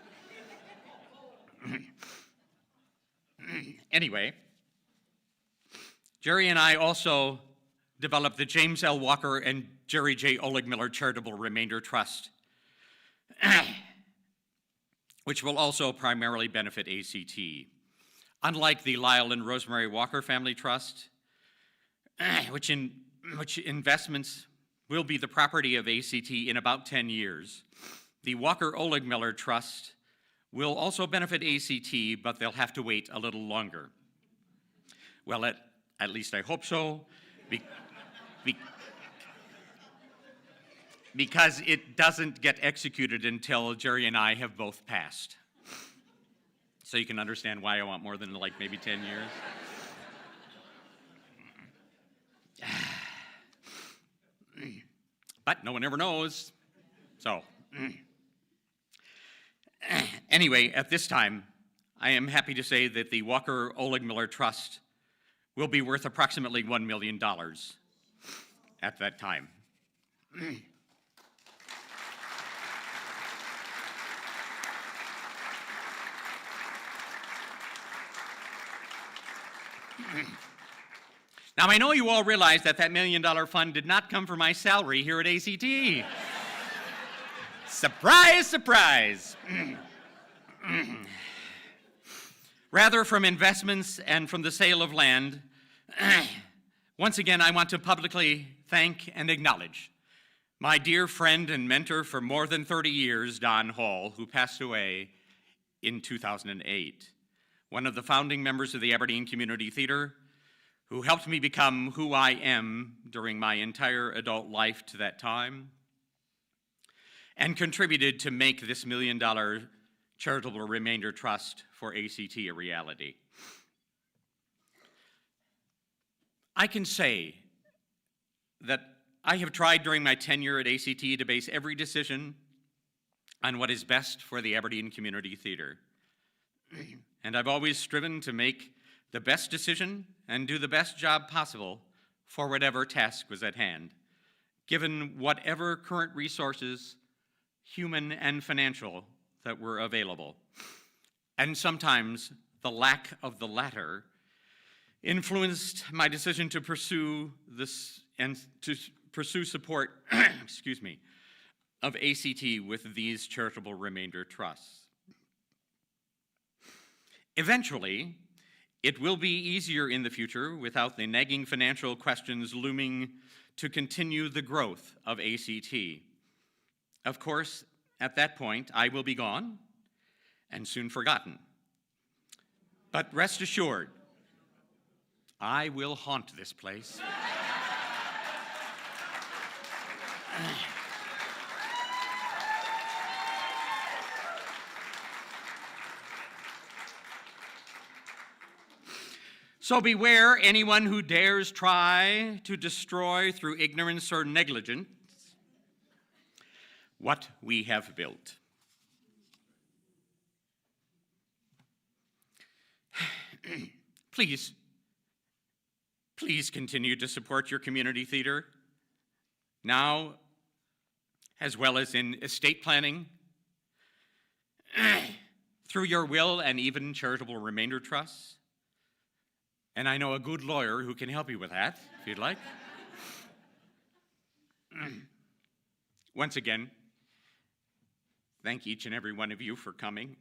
Anyway, Jerry and I also developed the James L. Walker and Jerry J. Oligmiller Charitable Remainder Trust, which will also primarily benefit ACT. Unlike the Lyle and Rosemary Walker Family Trust, which investments will be the property of ACT in about 10 years, the Walker Oligmiller Trust will also benefit ACT, but they'll have to wait a little longer. Well, at least I hope so, because it doesn't get executed until Jerry and I have both passed. So you can understand why I want more than like maybe 10 years. But no one ever knows. So, anyway, at this time, I am happy to say that the Walker Oligmiller Trust will be worth approximately $1 million at that time. Now, I know you all realize that $1 million fund did not come from my salary here at ACT. Surprise, surprise. Rather, from investments and from the sale of land. Once again, I want to publicly thank and acknowledge my dear friend and mentor for more than 30 years, Don Hall, who passed away in 2008. One of the founding members of the Aberdeen Community Theater, who helped me become who I am during my entire adult life to that time, and contributed to make this $1 million charitable remainder trust for ACT a reality. I can say that I have tried during my tenure at ACT to base every decision on what is best for the Aberdeen Community Theater. And I've always striven to make the best decision and do the best job possible for whatever task was at hand, given whatever current resources, human and financial, that were available. And sometimes the lack of the latter influenced my decision to pursue this and to pursue support, excuse me, of ACT with these charitable remainder trusts. Eventually, it will be easier in the future without the nagging financial questions looming to continue the growth of ACT. Of course, at that point, I will be gone and soon forgotten. But rest assured, I will haunt this place. So beware anyone who dares try to destroy through ignorance or negligence what we have built. Please continue to support your community theater, now as well as in estate planning, through your will and even charitable remainder trusts. And I know a good lawyer who can help you with that, if you'd like. Once again, thank each and every one of you for coming.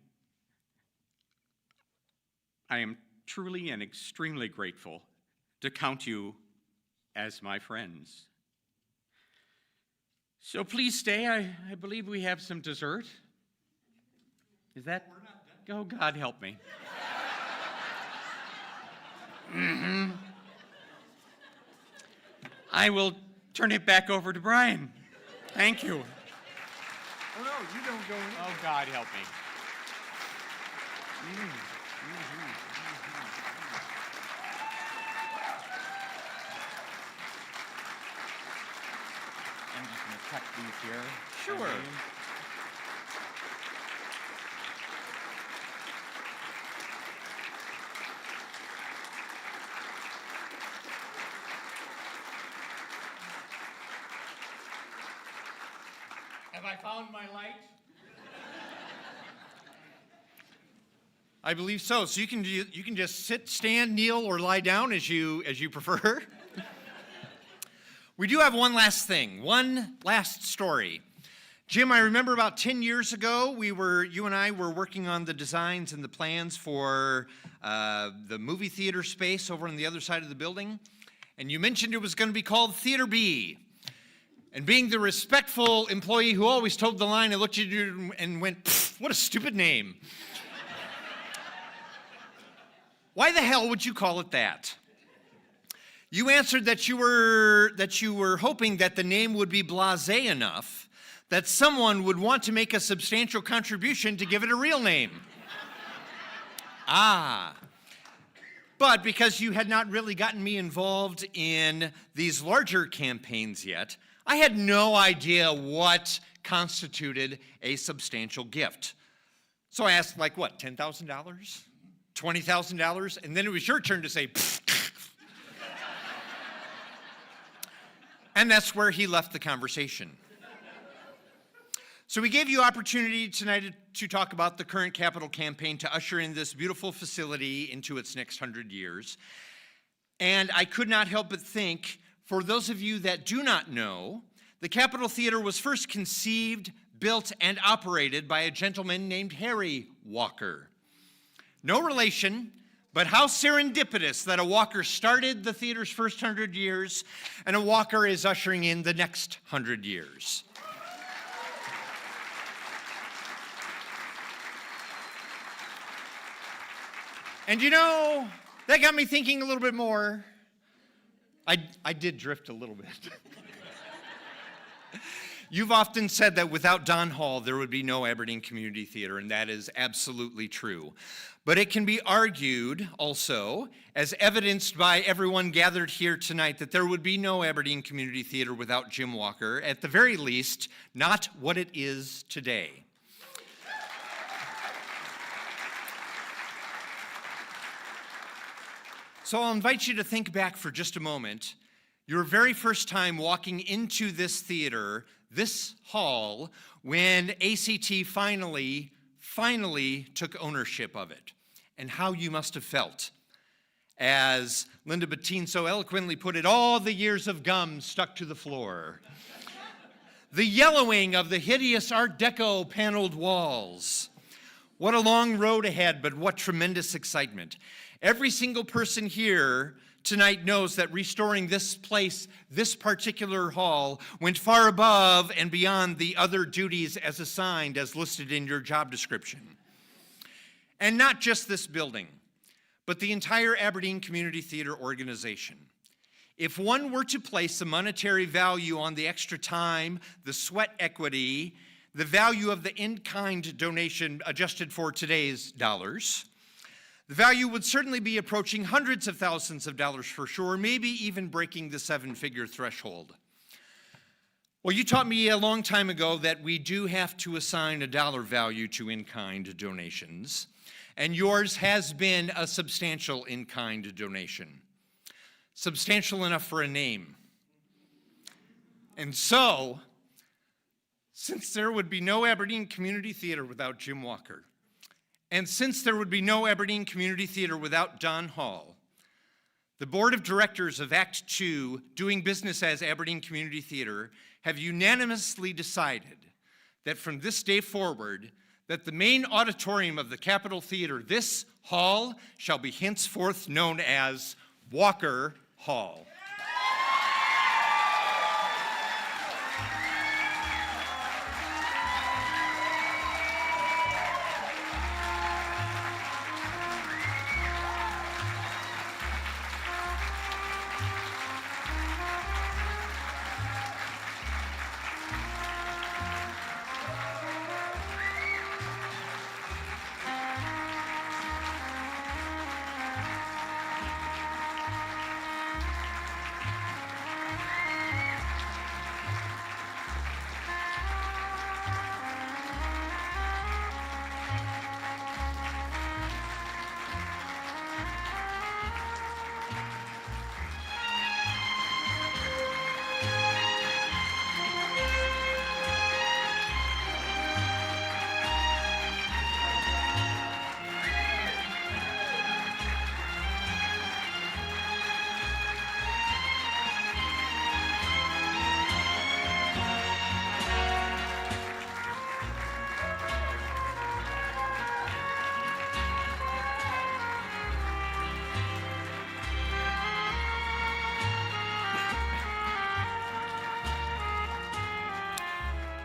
I am truly and extremely grateful to count you as my friends. So please stay. I believe we have some dessert. Is that? We're not done. Oh, God help me. I will turn it back over to Brian. Thank you. Oh, no, you don't go. Oh, God help me. I'm just going to tuck these here. Sure. Have I found my light? I believe so. So you can just sit, stand, kneel, or lie down as you prefer. We do have one last thing, one last story. Jim, I remember about 10 years ago, you and I were working on the designs and the plans for the movie theater space over on the other side of the building, and you mentioned it was going to be called Theater B. And being the respectful employee who always told the line, I looked at you and went, what a stupid name. Why the hell would you call it that? You answered that you were hoping that the name would be blasé enough that someone would want to make a substantial contribution to give it a real name. But because you had not really gotten me involved in these larger campaigns yet, I had no idea what constituted a substantial gift. So I asked, like, what, $10,000? $20,000? And then it was your turn to say, and that's where he left the conversation. So we gave you opportunity tonight to talk about the current capital campaign to usher in this beautiful facility into its next 100 years. And I could not help but think, for those of you that do not know, the Capitol Theater was first conceived, built, and operated by a gentleman named Harry Walker. No relation, but how serendipitous that a Walker started the theater's first 100 years and a Walker is ushering in the next 100 years. And you know, that got me thinking a little bit more. I did drift a little bit. You've often said that without Don Hall, there would be no Aberdeen Community Theater, and that is absolutely true. But it can be argued also, as evidenced by everyone gathered here tonight, that there would be no Aberdeen Community Theater without Jim Walker, at the very least, not what it is today. So I'll invite you to think back for just a moment. Your very first time walking into this theater, this hall, when ACT finally took ownership of it, and how you must have felt. As Linda Bettine so eloquently put it, all the years of gum stuck to the floor. The yellowing of the hideous Art Deco paneled walls. What a long road ahead, but what tremendous excitement. Every single person here tonight knows that restoring this place, this particular hall, went far above and beyond the other duties as assigned as listed in your job description. And not just this building, but the entire Aberdeen Community Theater organization. If one were to place a monetary value on the extra time, the sweat equity, the value of the in-kind donation adjusted for today's dollars, the value would certainly be approaching hundreds of thousands of dollars for sure, maybe even breaking the seven-figure threshold. Well, you taught me a long time ago that we do have to assign a dollar value to in-kind donations, and yours has been a substantial in-kind donation. Substantial enough for a name. And so, since there would be no Aberdeen Community Theater without Jim Walker, and since there would be no Aberdeen Community Theater without Don Hall, the Board of Directors of Act 2, doing business as Aberdeen Community Theater, have unanimously decided that from this day forward, that the main auditorium of the Capitol Theater, this hall, shall be henceforth known as Walker Hall.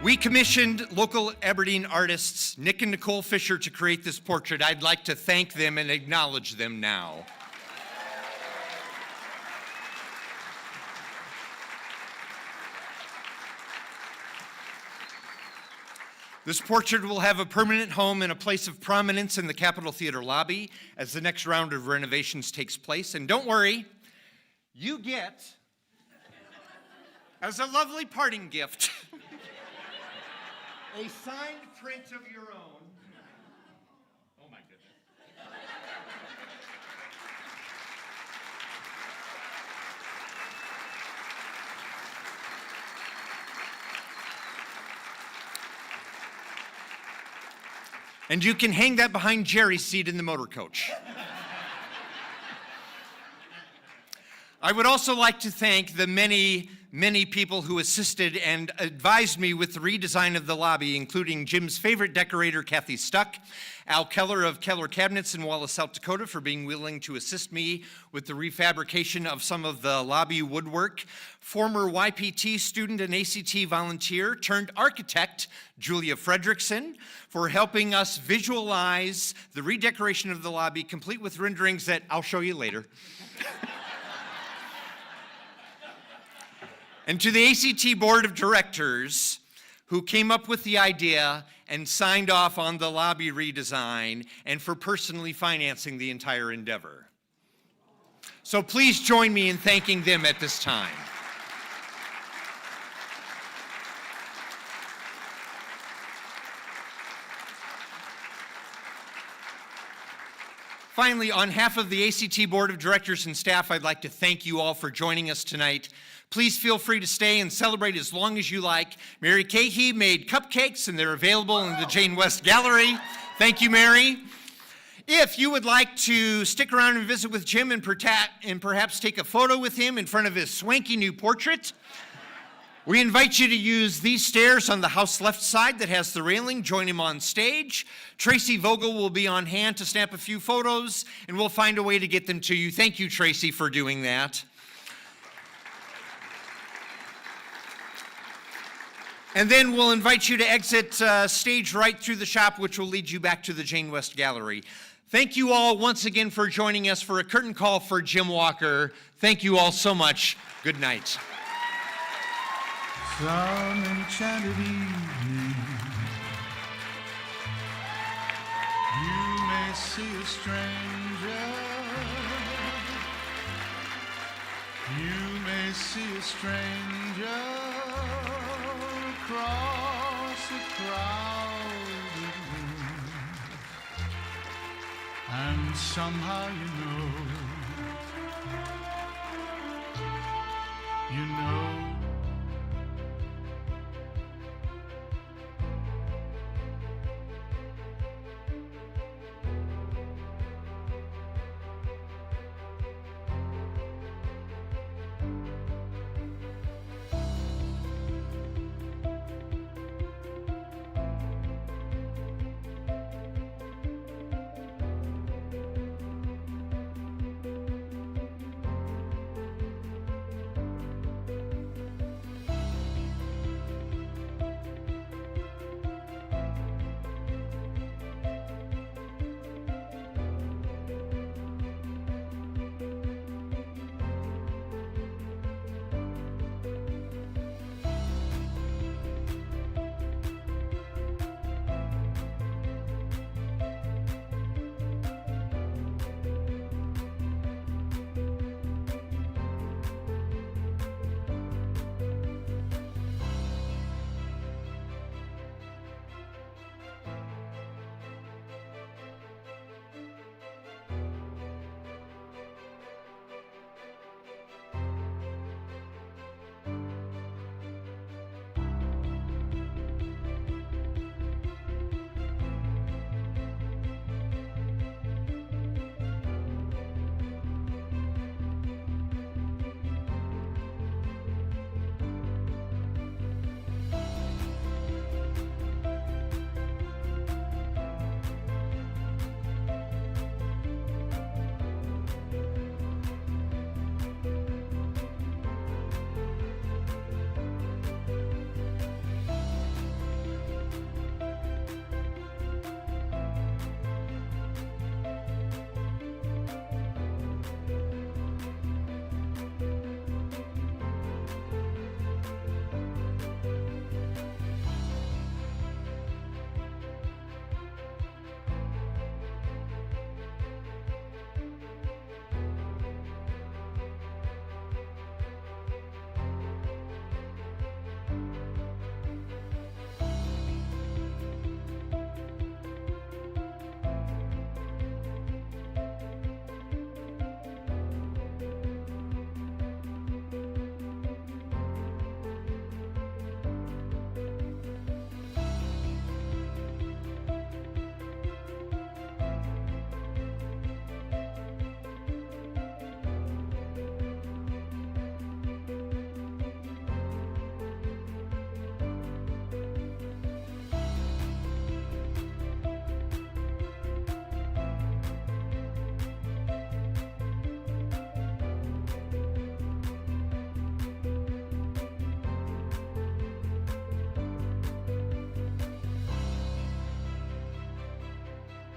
We commissioned local Aberdeen artists Nick and Nicole Fisher to create this portrait. I'd like to thank them and acknowledge them now. This portrait will have a permanent home and a place of prominence in the Capitol Theater lobby as the next round of renovations takes place. And don't worry, you get, as a lovely parting gift, a signed print of your own. Oh my goodness. And you can hang that behind Jerry's seat in the motor coach. I would also like to thank the many people who assisted and advised me with the redesign of the lobby, including Jim's favorite decorator, Kathy Stuck, Al Keller of Keller Cabinets in Wallace, South Dakota, for being willing to assist me with the refabrication of some of the lobby woodwork, former YPT student and ACT volunteer turned architect, Julia Fredrickson, for helping us visualize the redecoration of the lobby, complete with renderings that I'll show you later. And to the ACT Board of Directors, who came up with the idea and signed off on the lobby redesign, and for personally financing the entire endeavor. So please join me in thanking them at this time. Finally, on behalf of the ACT Board of Directors and staff, I'd like to thank you all for joining us tonight. Please feel free to stay and celebrate as long as you like. Mary Cahey made cupcakes, and they're available in the Jane West Gallery. Thank you, Mary. If you would like to stick around and visit with Jim and perhaps take a photo with him in front of his swanky new portrait, we invite you to use these stairs on the house left side that has the railing. Join him on stage. Tracy Vogel will be on hand to snap a few photos, and we'll find a way to get them to you. Thank you, Tracy, for doing that. And then we'll invite you to exit stage right through the shop, which will lead you back to the Jane West Gallery. Thank you all once again for joining us for a curtain call for Jim Walker. Thank you all so much. Good night. Some enchanted evening, you may see a stranger. You may see a stranger across a crowded room, and somehow you know